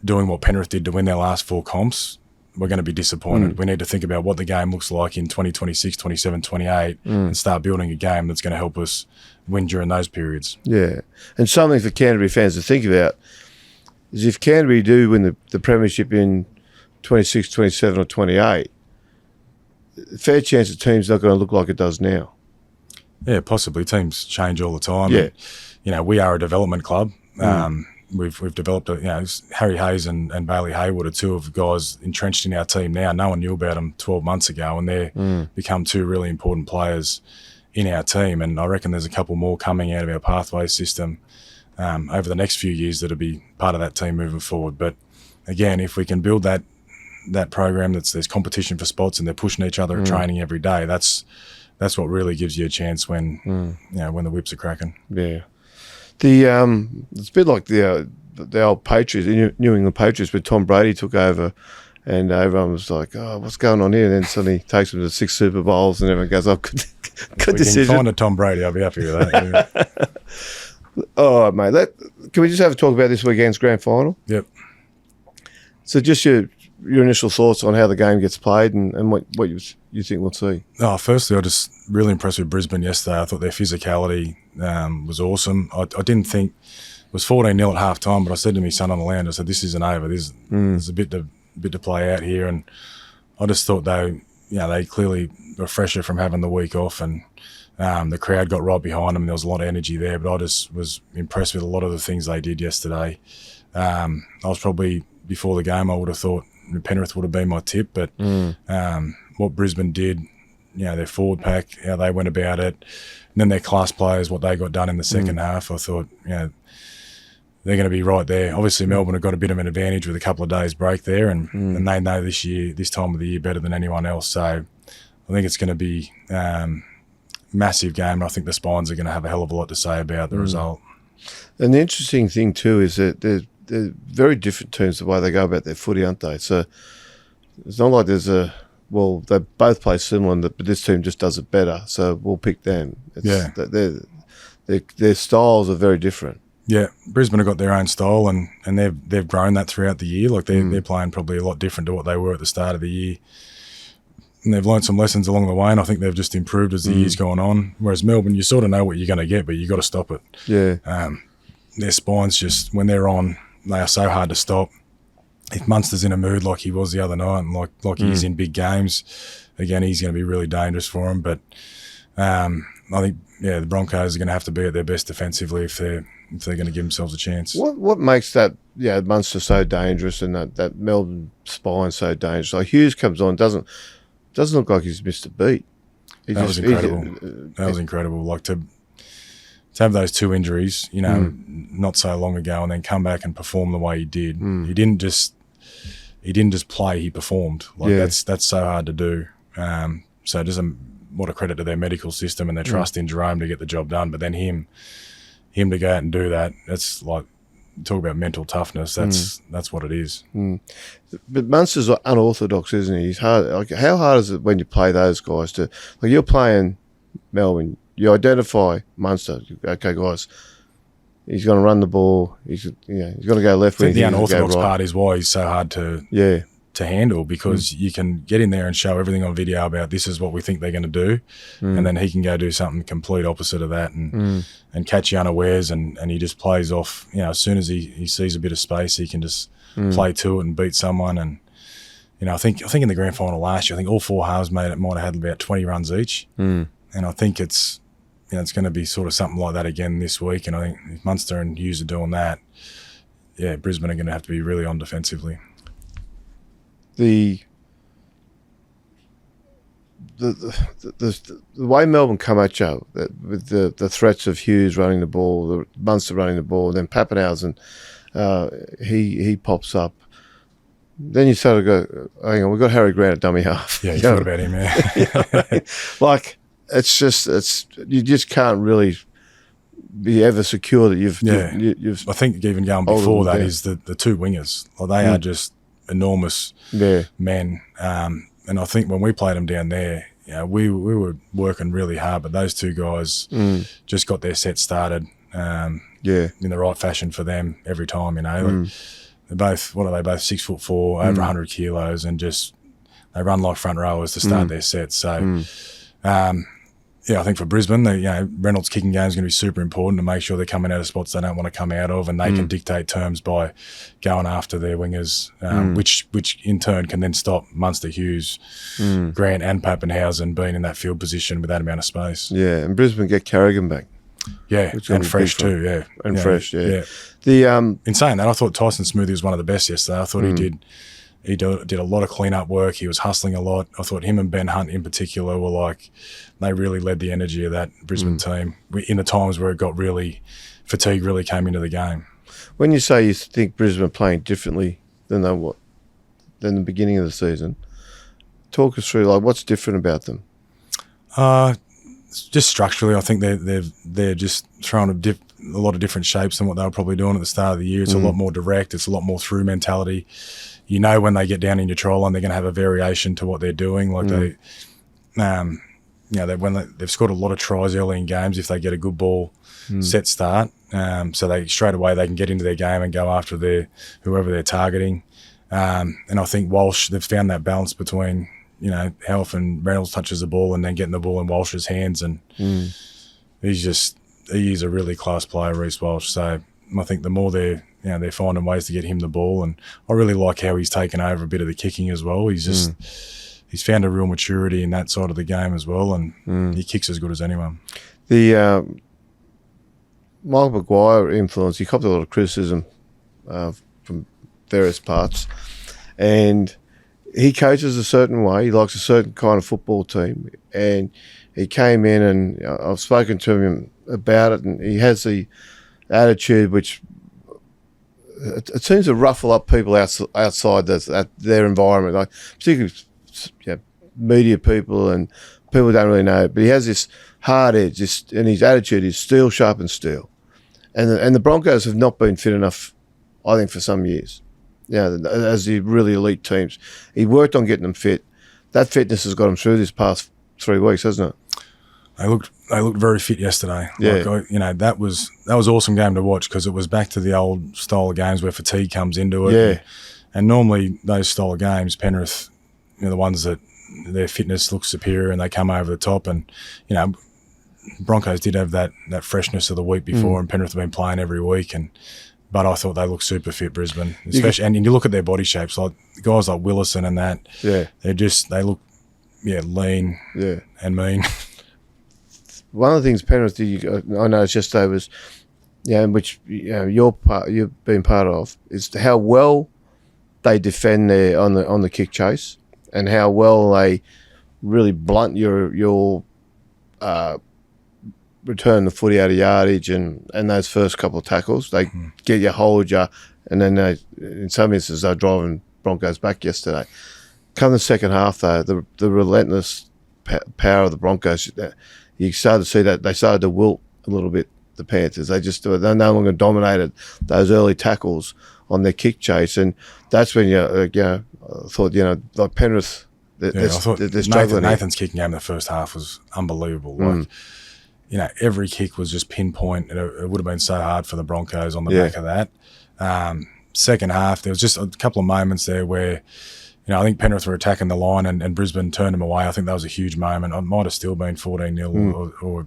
doing what Penrith did to win their last 4 comps, we're going to be disappointed. We need to think about what the game looks like in 2026, 27, 28 and start building a game that's going to help us win during those periods. Yeah. And something for Canterbury fans to think about is if Canterbury do win the premiership in 26, 27 or 28, fair chance the team's not going to look like it does now. Yeah, possibly. Teams change all the time. Yeah. And, we are a development club. We've developed, Harry Hayes and Bailey Hayward are 2 of the guys entrenched in our team now. No one knew about them 12 months ago, and they're become 2 really important players in our team. And I reckon there's a couple more coming out of our pathway system over the next few years that'll be part of that team moving forward. But again, if we can build that program there's competition for spots and they're pushing each other at training every day, that's what really gives you a chance when when the whips are cracking. Yeah. It's a bit like the old Patriots, New England Patriots, when Tom Brady took over, and everyone was like, "Oh, what's going on here?" And then suddenly takes them to 6 Super Bowls, and everyone goes, "Oh, good decision." If you can find a Tom Brady, I'll be happy with that. Yeah. All right, mate. Can we just have a talk about this weekend's grand final? Yep. So, just your initial thoughts on how the game gets played and what you think we'll see. Oh, firstly, I just really impressed with Brisbane yesterday. I thought their physicality was awesome. I didn't think it was 14-0 at half time, but I said to my son on the land, I said, this isn't over. There's a bit to play out here. And I just thought they clearly were fresher from having the week off, and the crowd got right behind them and there was a lot of energy there. But I just was impressed with a lot of the things they did yesterday. I was probably, before the game, I would have thought Penrith would have been my tip, but what Brisbane did, their forward pack, how they went about it, and then their class players, what they got done in the second half, I thought, they're going to be right there. Obviously, Melbourne have got a bit of an advantage with a couple of days break there, and they know this time of the year better than anyone else. So I think it's going to be massive game, and I think the Spines are going to have a hell of a lot to say about the result. And the interesting thing too is that they're very different teams the way they go about their footy, aren't they? So it's not like there's a well, they both play similar, but this team just does it better, so we'll pick them. Their styles are very different. Yeah, Brisbane have got their own style, and they've grown that throughout the year. Like they're playing probably a lot different to what they were at the start of the year. And they've learned some lessons along the way, and I think they've just improved as the year's gone on. Whereas Melbourne, you sort of know what you're going to get, but you got to stop it. Yeah. Their spines just, when they're on, they are so hard to stop. If Munster's in a mood like he was the other night, and like he is in big games, again, he's going to be really dangerous for them. But I think, the Broncos are going to have to be at their best defensively if they're going to give themselves a chance. What makes that Munster so dangerous and that Melbourne spine so dangerous? Like Hughes comes on, doesn't look like he's missed a beat. That was incredible. That was incredible. Like to have those two injuries, not so long ago, and then come back and perform the way he did. He didn't just play; he performed. That's so hard to do. So just what a credit to their medical system and their trust in Jerome to get the job done. But then him to go out and do that, that's like, talk about mental toughness. That's what it is. But Munster's unorthodox, isn't he? He's hard. Like, how hard is it when you play those guys? You're playing Melbourne. You identify Munster. Okay, guys, he's going to run the ball. He's going to go left. I think the unorthodox part is why he's so hard to handle, because you can get in there and show everything on video about this is what we think they're going to do, and then he can go do something complete opposite of that and catch you unawares, and he just plays off. As soon as he sees a bit of space, he can just play to it and beat someone. And I think in the grand final last year, I think all four halves might have had about 20 runs each, and I think it's going to be sort of something like that again this week. And I think if Munster and Hughes are doing that, Brisbane are going to have to be really on defensively. The way Melbourne come at you with the threats of Hughes running the ball, Munster running the ball, then Pappenhausen, he pops up. Then you sort of go, hang on, we've got Harry Grant at dummy half. Yeah, you forgot about him, yeah. Like, you just can't really be ever secure that you've I think even going before that is the two wingers. Like, they are just enormous men. And I think when we played them down there, we were working really hard, but those two guys just got their set started in the right fashion for them every time, Like, they're both, what are they, both 6'4", over 100 kilos, and just they run like front rowers to start their sets. So, I think for Brisbane, Reynolds' kicking game is going to be super important to make sure they're coming out of spots they don't want to come out of, and they can dictate terms by going after their wingers, which in turn can then stop Munster, Hughes, Grant and Pappenhausen being in that field position with that amount of space. Yeah, and Brisbane get Carrigan back. Yeah, and fresh too, And fresh, yeah. In saying that, I thought Tyson Smoothy was one of the best yesterday. I thought he did a lot of clean-up work. He was hustling a lot. I thought him and Ben Hunt in particular were like, they really led the energy of that Brisbane team in the times where it got really, fatigue really came into the game. When you say you think Brisbane are playing differently than the beginning of the season, talk us through, like, what's different about them? Just structurally, I think they're just throwing a lot of different shapes than what they were probably doing at the start of the year. It's a lot more direct. It's a lot more through mentality. When they get down in your trial line, they're going to have a variation to what they're doing. Like they've scored a lot of tries early in games if they get a good ball set start. So they straight away they can get into their game and go after whoever they're targeting. And I think Walsh, they've found that balance between how often Reynolds touches the ball and then getting the ball in Walsh's hands, and he is a really class player, Reece Walsh. So I think the more they're finding ways to get him the ball, and I really like how he's taken over a bit of the kicking as well. He's found a real maturity in that side of the game as well, and he kicks as good as anyone. The Michael Maguire influence, he copped a lot of criticism from various parts, and he coaches a certain way. He likes a certain kind of football team, and he came in, and I've spoken to him about it, and he has the attitude which it seems to ruffle up people outside their environment, like particularly media people and people who don't really know. But he has this hard edge, and his attitude is steel sharpens steel. And the Broncos have not been fit enough, I think, for some years. As the really elite teams. He worked on getting them fit. that fitness has got them through this past 3 weeks, hasn't it? They looked very fit yesterday. Yeah. That was awesome game to watch because it was back to the old style of games where fatigue comes into it. Yeah. And normally those style of games, Penrith, the ones that their fitness looks superior and they come over the top. And, Broncos did have that freshness of the week before, and Penrith have been playing every week. But I thought they looked super fit, Brisbane. Especially, and you look at their body shapes, like guys like Willison and that. Yeah. They look, lean. Yeah. And mean. One of the things Penrith did, I noticed yesterday was, which you've been part of, is how well they defend there on the kick chase, and how well they really blunt your return the footy out of yardage and those first couple of tackles. They get you, hold you, and then in some instances they're driving Broncos back yesterday. Come the second half though, the relentless power of the Broncos, you started to see that they started to wilt a little bit, the Panthers. They no longer dominated those early tackles on their kick chase, and that's when I thought like Penrith, they're struggling. Nathan's kicking game in the first half was unbelievable. Like, every kick was just pinpoint. It would have been so hard for the Broncos on the back of that. Second half, there was just a couple of moments there where, I think Penrith were attacking the line and Brisbane turned them away. I think that was a huge moment. It might have still been 14-0 or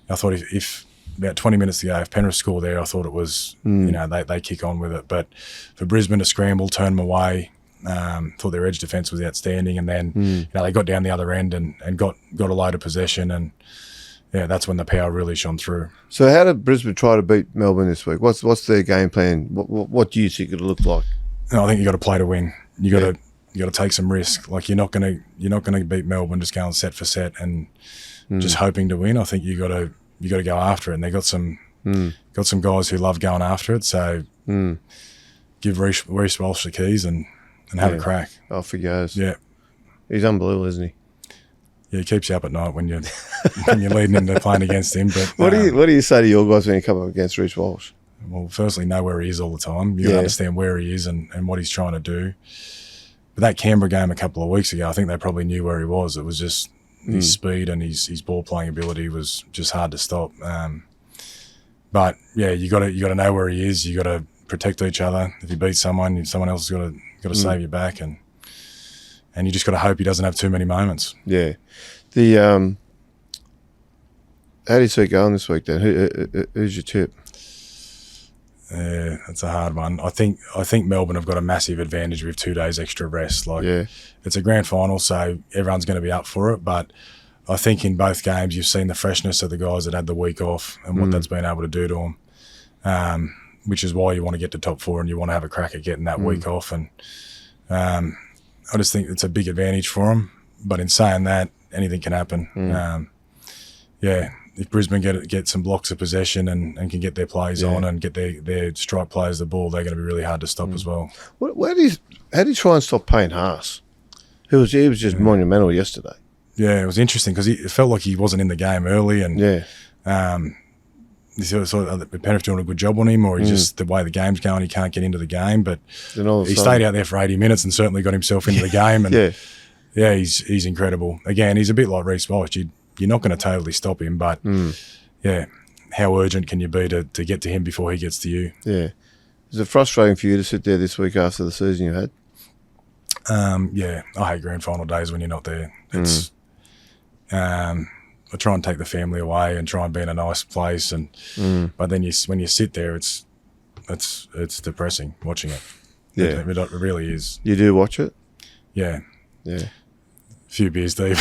I thought if about 20 minutes to go, if Penrith score there, I thought it was, they kick on with it. But for Brisbane to scramble, turn them away, thought their edge defence was outstanding. And then, they got down the other end and got a load of possession, and that's when the power really shone through. So how did Brisbane try to beat Melbourne this week? What's their game plan? What do you think it'll look like? No, I think you got to play to win. You got to take some risk. Like you're not gonna beat Melbourne just going set for set and just hoping to win. I think you got to go after it. And they got some guys who love going after it. So give Reece Walsh the keys and have a crack. Off he goes. Yeah, he's unbelievable, isn't he? Yeah, he keeps you up at night when you're leading into playing against him. But what do you say to your guys when you come up against Reece Walsh? Well, firstly, know where he is all the time. You understand where he is and what he's trying to do. But that Canberra game a couple of weeks ago, I think they probably knew where he was. It was just his speed and his ball playing ability was just hard to stop. But you got to know where he is. You got to protect each other. If you beat someone else has got to save you back, and you just got to hope he doesn't have too many moments. Yeah. How do you see it going this week then? Who's your tip? Yeah, that's a hard one. I think Melbourne have got a massive advantage with 2 days extra rest. It's a grand final, so everyone's going to be up for it. But I think in both games you've seen the freshness of the guys that had the week off and what that's been able to do to them, which is why you want to get to top four and you want to have a crack at getting that week off. And I just think it's a big advantage for them. But in saying that, anything can happen. If Brisbane get some blocks of possession and can get their plays on and get their strike players the ball, they're going to be really hard to stop as well. How do you try and stop Payne Haas? He was just monumental yesterday. Yeah, it was interesting because it felt like he wasn't in the game early, and you saw Penrith doing a good job on him, or he's just the way the game's going, he can't get into the game. But he stayed out there for 80 minutes and certainly got himself into the game. And he's incredible. Again, he's a bit like Reece Walsh. You're not going to totally stop him, but how urgent can you be to get to him before he gets to you? Yeah. Is it frustrating for you to sit there this week after the season you had? I hate grand final days when you're not there. It's I try and take the family away and try and be in a nice place, but then when you sit there, it's depressing watching it. Yeah, it really is. You do watch it? Yeah. A few beers deep.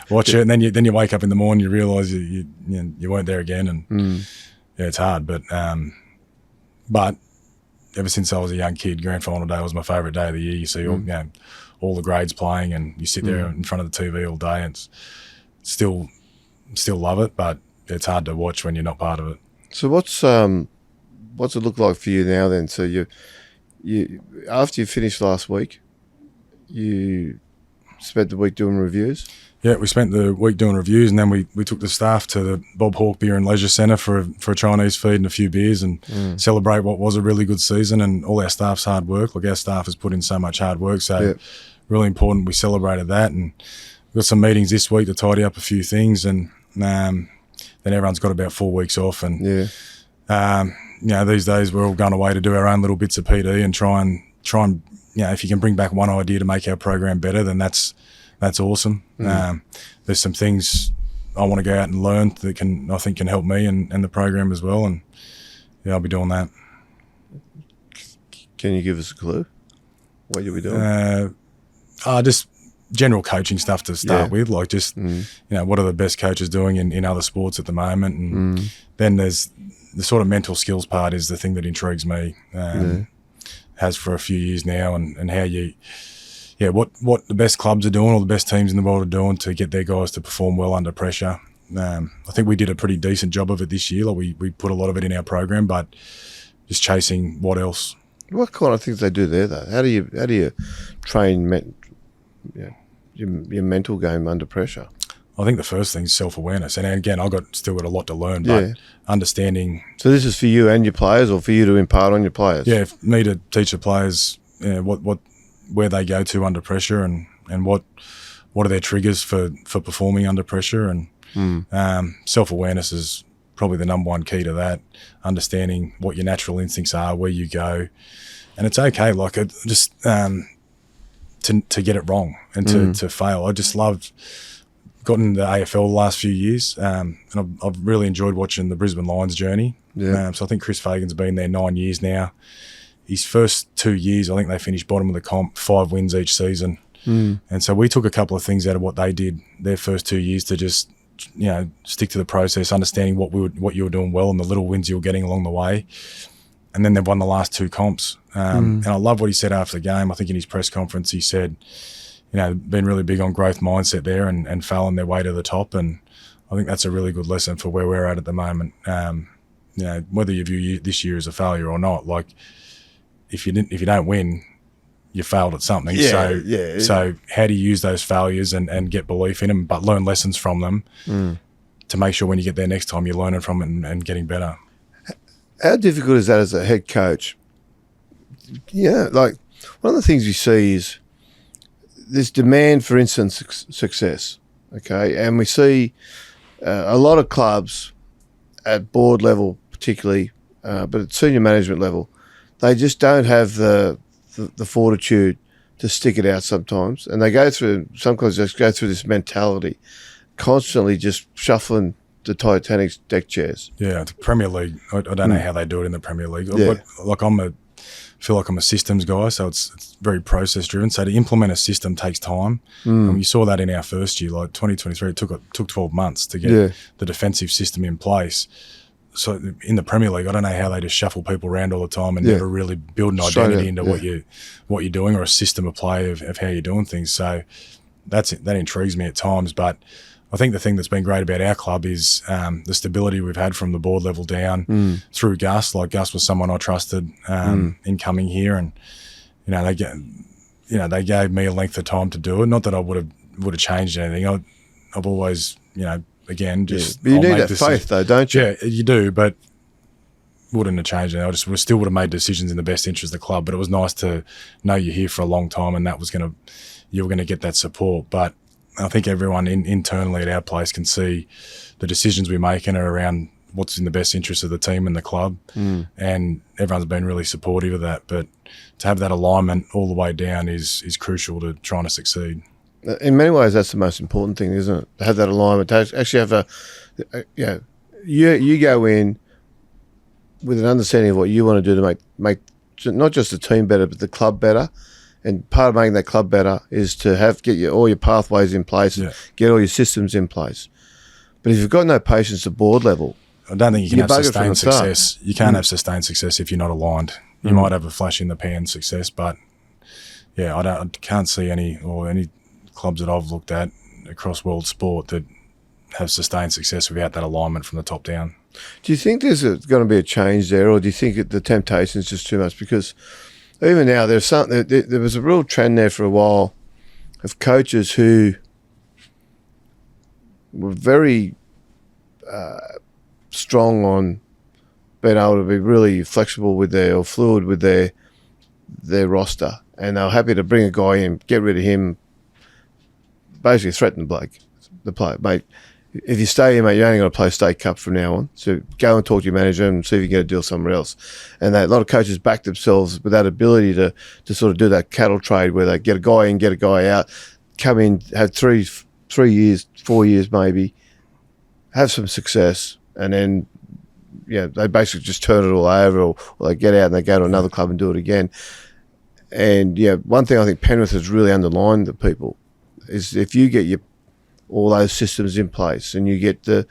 Watch it, and then you wake up in the morning, you realise you weren't there again, and it's hard. But ever since I was a young kid, grand final day was my favourite day of the year. You see all the grades playing, and you sit there in front of the TV all day, and it's still love it, but it's hard to watch when you're not part of it. So what's it look like for you now then? So you after you finished last week, you spent the week doing reviews? Yeah, we spent the week doing reviews, and then we took the staff to the Bob Hawke Beer and Leisure Centre for a Chinese feed and a few beers and celebrate what was a really good season and all our staff's hard work. Like, our staff has put in so much hard work, so really important. We celebrated that, and we've got some meetings this week to tidy up a few things, and then everyone's got about 4 weeks off, and these days we're all going away to do our own little bits of PD and try and if you can bring back one idea to make our program better, then that's awesome. There's some things I want to go out and learn that I think can help me and the program as well, and I'll be doing that. Can you give us a clue what you'll be doing? Just general coaching stuff to start with, like just what are the best coaches doing in other sports at the moment, and then there's the sort of mental skills part is the thing that intrigues me. Has for a few years now, and how what the best clubs are doing, or the best teams in the world are doing to get their guys to perform well under pressure. I think we did a pretty decent job of it this year. Like we put a lot of it in our program, but just chasing what else. What kind of things they do there, though? How do you train your mental game under pressure? I think the first thing is self-awareness, and again, still got a lot to learn, but understanding. So this is for you and your players, or for you to impart on your players? Yeah, for me to teach the players where they go to under pressure, and what are their triggers for performing under pressure, and self-awareness is probably the number one key to that. Understanding what your natural instincts are, where you go, and it's okay. Like just to get it wrong and to fail. I just loved. Gotten the AFL the last few years, and I've really enjoyed watching the Brisbane Lions journey. So I think Chris Fagan's been there 9 years now. His first 2 years, I think they finished bottom of the comp, 5 wins each season. And so we took a couple of things out of what they did their first 2 years to just stick to the process, understanding what you were doing well and the little wins you were getting along the way. And then they've won the last 2 comps. And I love what he said after the game. I think in his press conference he said, been really big on growth mindset there and fell on their way to the top. And I think that's a really good lesson for where we're at the moment. Whether you view this year as a failure or not, like if you don't win, you failed at something. So how do you use those failures and get belief in them, but learn lessons from them to make sure when you get there next time, you're learning from it and getting better. How difficult is that as a head coach? Like one of the things you see is this demand for instant success, okay? And we see a lot of clubs at board level particularly, but at senior management level, they just don't have the fortitude to stick it out sometimes. And some clubs just go through this mentality, constantly just shuffling the Titanic's deck chairs. Yeah, the Premier League, I don't know how they do it in the Premier League. Like I feel like I'm a systems guy, so it's very process driven. So to implement a system takes time. And we saw that in our first year, like 2023, it took 12 months to get the defensive system in place. So in the Premier League, I don't know how they just shuffle people around all the time and never really build an identity into what you're doing, or a system of play of how you're doing things. So that intrigues me at times, but I think the thing that's been great about our club is the stability we've had from the board level down through Gus. Like Gus was someone I trusted in coming here, and they gave me a length of time to do it. Not that I would have changed anything. I've always again just. But you need that faith though, don't you? Yeah, you do, but wouldn't have changed it. I still would have made decisions in the best interest of the club. But it was nice to know you're here for a long time, and you were gonna get that support, but. I think everyone internally at our place can see the decisions we're making are around what's in the best interest of the team and the club, and everyone's been really supportive of that. But to have that alignment all the way down is crucial to trying to succeed. In many ways, that's the most important thing, isn't it? To have that alignment, to actually have you go in with an understanding of what you want to do to make not just the team better, but the club better. And part of making that club better is to get all your pathways in place, get all your systems in place. But if you've got no patience at board level, I don't think you can have sustained success. You can't have sustained success if you're not aligned. You might have a flash in the pan success, but I can't see any clubs that I've looked at across world sport that have sustained success without that alignment from the top down. Do you think there's going to be a change there, or do you think the temptation is just too much? Because even now, there was a real trend there for a while of coaches who were very strong on being able to be really flexible or fluid with their their roster, and they were happy to bring a guy in, get rid of him, basically threaten the player. Mate, if you stay here, mate, you're only going to play state cup from now on. So go and talk to your manager and see if you can get a deal somewhere else. And a lot of coaches back themselves with that ability to sort of do that cattle trade where they get a guy in, get a guy out, come in, have 3 years, 4 years maybe, have some success, and then they basically just turn it all over, or they get out and they go to another club and do it again. And one thing I think Penrith has really underlined to people is if you get all those systems in place and you get the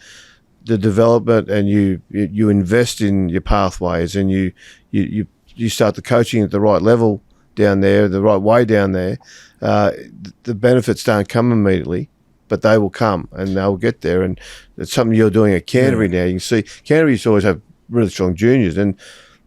development and you invest in your pathways and you start the coaching at the right level down there, the right way down there, the benefits don't come immediately, but they will come and they'll get there. And it's something you're doing at Canterbury now. You can see Canterbury used to always have really strong juniors, and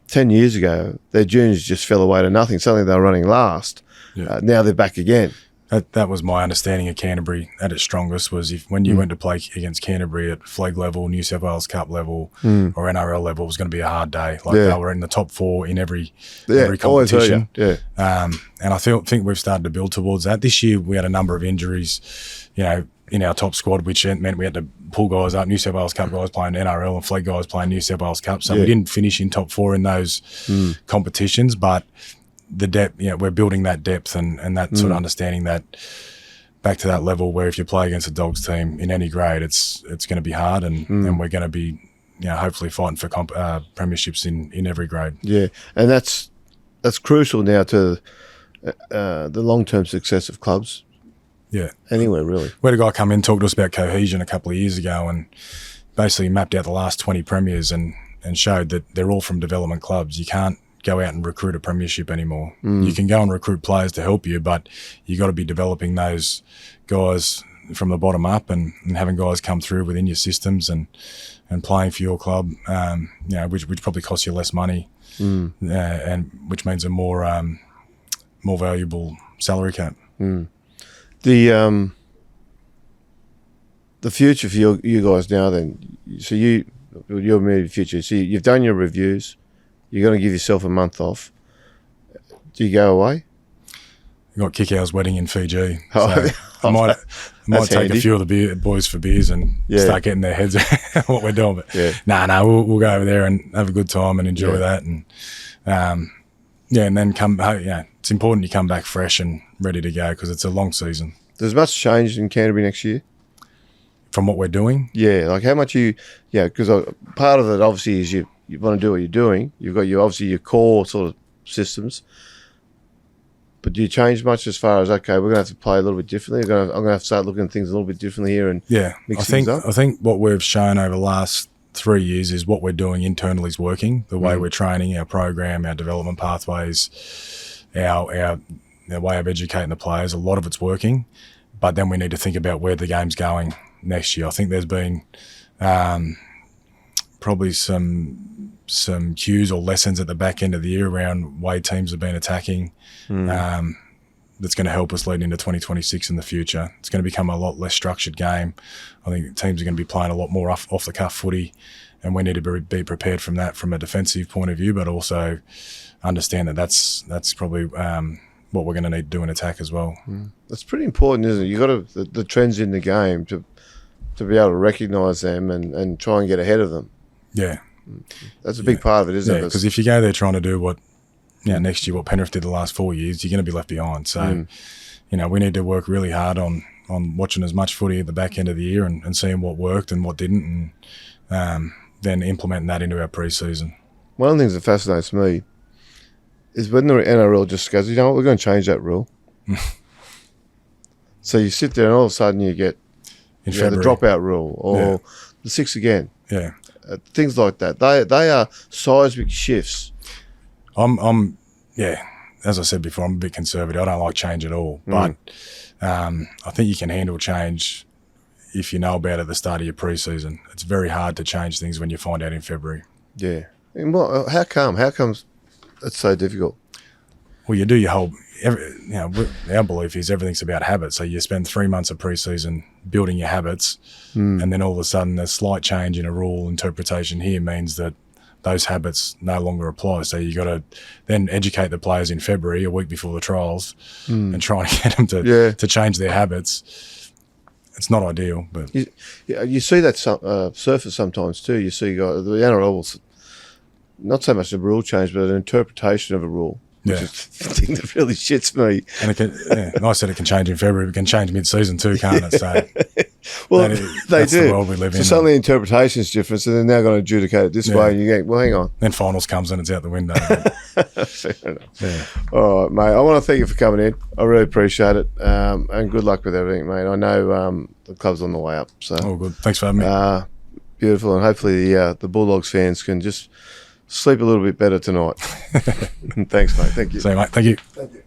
10 years ago their juniors just fell away to nothing. Suddenly they were running last. Now they're back again. That was my understanding of Canterbury at its strongest, was when you went to play against Canterbury at flag level, New South Wales Cup level or NRL level, it was going to be a hard day. They were in the top 4 in every competition. And I think we've started to build towards that. This year we had a number of injuries, in our top squad, which meant we had to pull guys up. New South Wales Cup guys playing NRL and flag guys playing New South Wales Cup. So we didn't finish in top 4 in those competitions, but the depth, we're building that depth and that sort of understanding that back to that level where if you play against a Dogs team in any grade, it's going to be hard, and we're going to be, hopefully fighting for premierships in every grade. Yeah, and that's crucial now to the long-term success of clubs. Yeah, anywhere really. We had a guy come in, talk to us about cohesion a couple of years ago, and basically mapped out the last 20 premiers and showed that they're all from development clubs. You can't go out and recruit a premiership anymore. You can go and recruit players to help you, but you got to be developing those guys from the bottom up and having guys come through within your systems and playing for your club, which probably costs you less money, and which means a more valuable salary cap. The future for you guys now then, so your immediate future, so you've done your reviews, you're going to give yourself a month off. Do you go away? You got Kickout's wedding in Fiji. So I might take handy. A few of the boys for beers and start getting their heads around what we're doing. But we'll go over there and have a good time and enjoy that. And and then come home. It's important you come back fresh and ready to go because it's a long season. There's much change in Canterbury next year? From what we're doing? Yeah, like how much because part of it obviously is you want to do what you're doing. You've got your core sort of systems. But do you change much as far as, okay, we're going to have to play a little bit differently? I'm going to have to start looking at things a little bit differently here and mix things up? I think what we've shown over the last 3 years is what we're doing internally is working. The way we're training, our program, our development pathways, our way of educating the players, a lot of it's working. But then we need to think about where the game's going next year. I think there's been probably some cues or lessons at the back end of the year around way teams have been attacking. That's going to help us lead into 2026 in the future. It's going to become a lot less structured game. I think teams are going to be playing a lot more off the cuff footy, and we need to be prepared from that from a defensive point of view, but also understand that that's probably what we're going to need to do in attack as well. That's pretty important, isn't it? You got to the trends in the game to be able to recognise them and try and get ahead of them. Yeah. That's a big part of it, isn't it? Because if you go there trying to do what next year what Penrith did the last 4 years, you're going to be left behind. So, we need to work really hard on watching as much footy at the back end of the year and seeing what worked and what didn't, and then implementing that into our pre-season. One of the things that fascinates me is when the NRL just goes, we're going to change that rule. So you sit there and all of a sudden you get the dropout rule or the 6 again. Yeah. Things like that. They are seismic shifts. As I said before, I'm a bit conservative. I don't like change at all. But I think you can handle change if you know about it at the start of your pre-season. It's very hard to change things when you find out in February. Yeah. And how come? How comes it's so difficult? Well, you do your whole... our belief is everything's about habits. So you spend 3 months of pre-season building your habits, and then all of a sudden a slight change in a rule interpretation here means that those habits no longer apply. So you got to then educate the players in February, a week before the trials, and try and get them to change their habits. It's not ideal, but you see that surface sometimes too. You see guys, the NRL will, not so much a rule change, but an interpretation of a rule. Which is the thing that really shits me. And it can, I said it can change in February, but it can change mid-season too, can't it? So well, that's do. The world we live in. So suddenly the interpretation is different, so they're now going to adjudicate it this way, and you go, well, hang on. Then finals comes and it's out the window. Fair enough. Yeah. All right, mate. I want to thank you for coming in. I really appreciate it, and good luck with everything, mate. I know the club's on the way up. So all good. Thanks for having me. Beautiful, and hopefully the Bulldogs fans can just sleep a little bit better tonight. Thanks, mate. Thank you. See you, mate. Thank you. Thank you.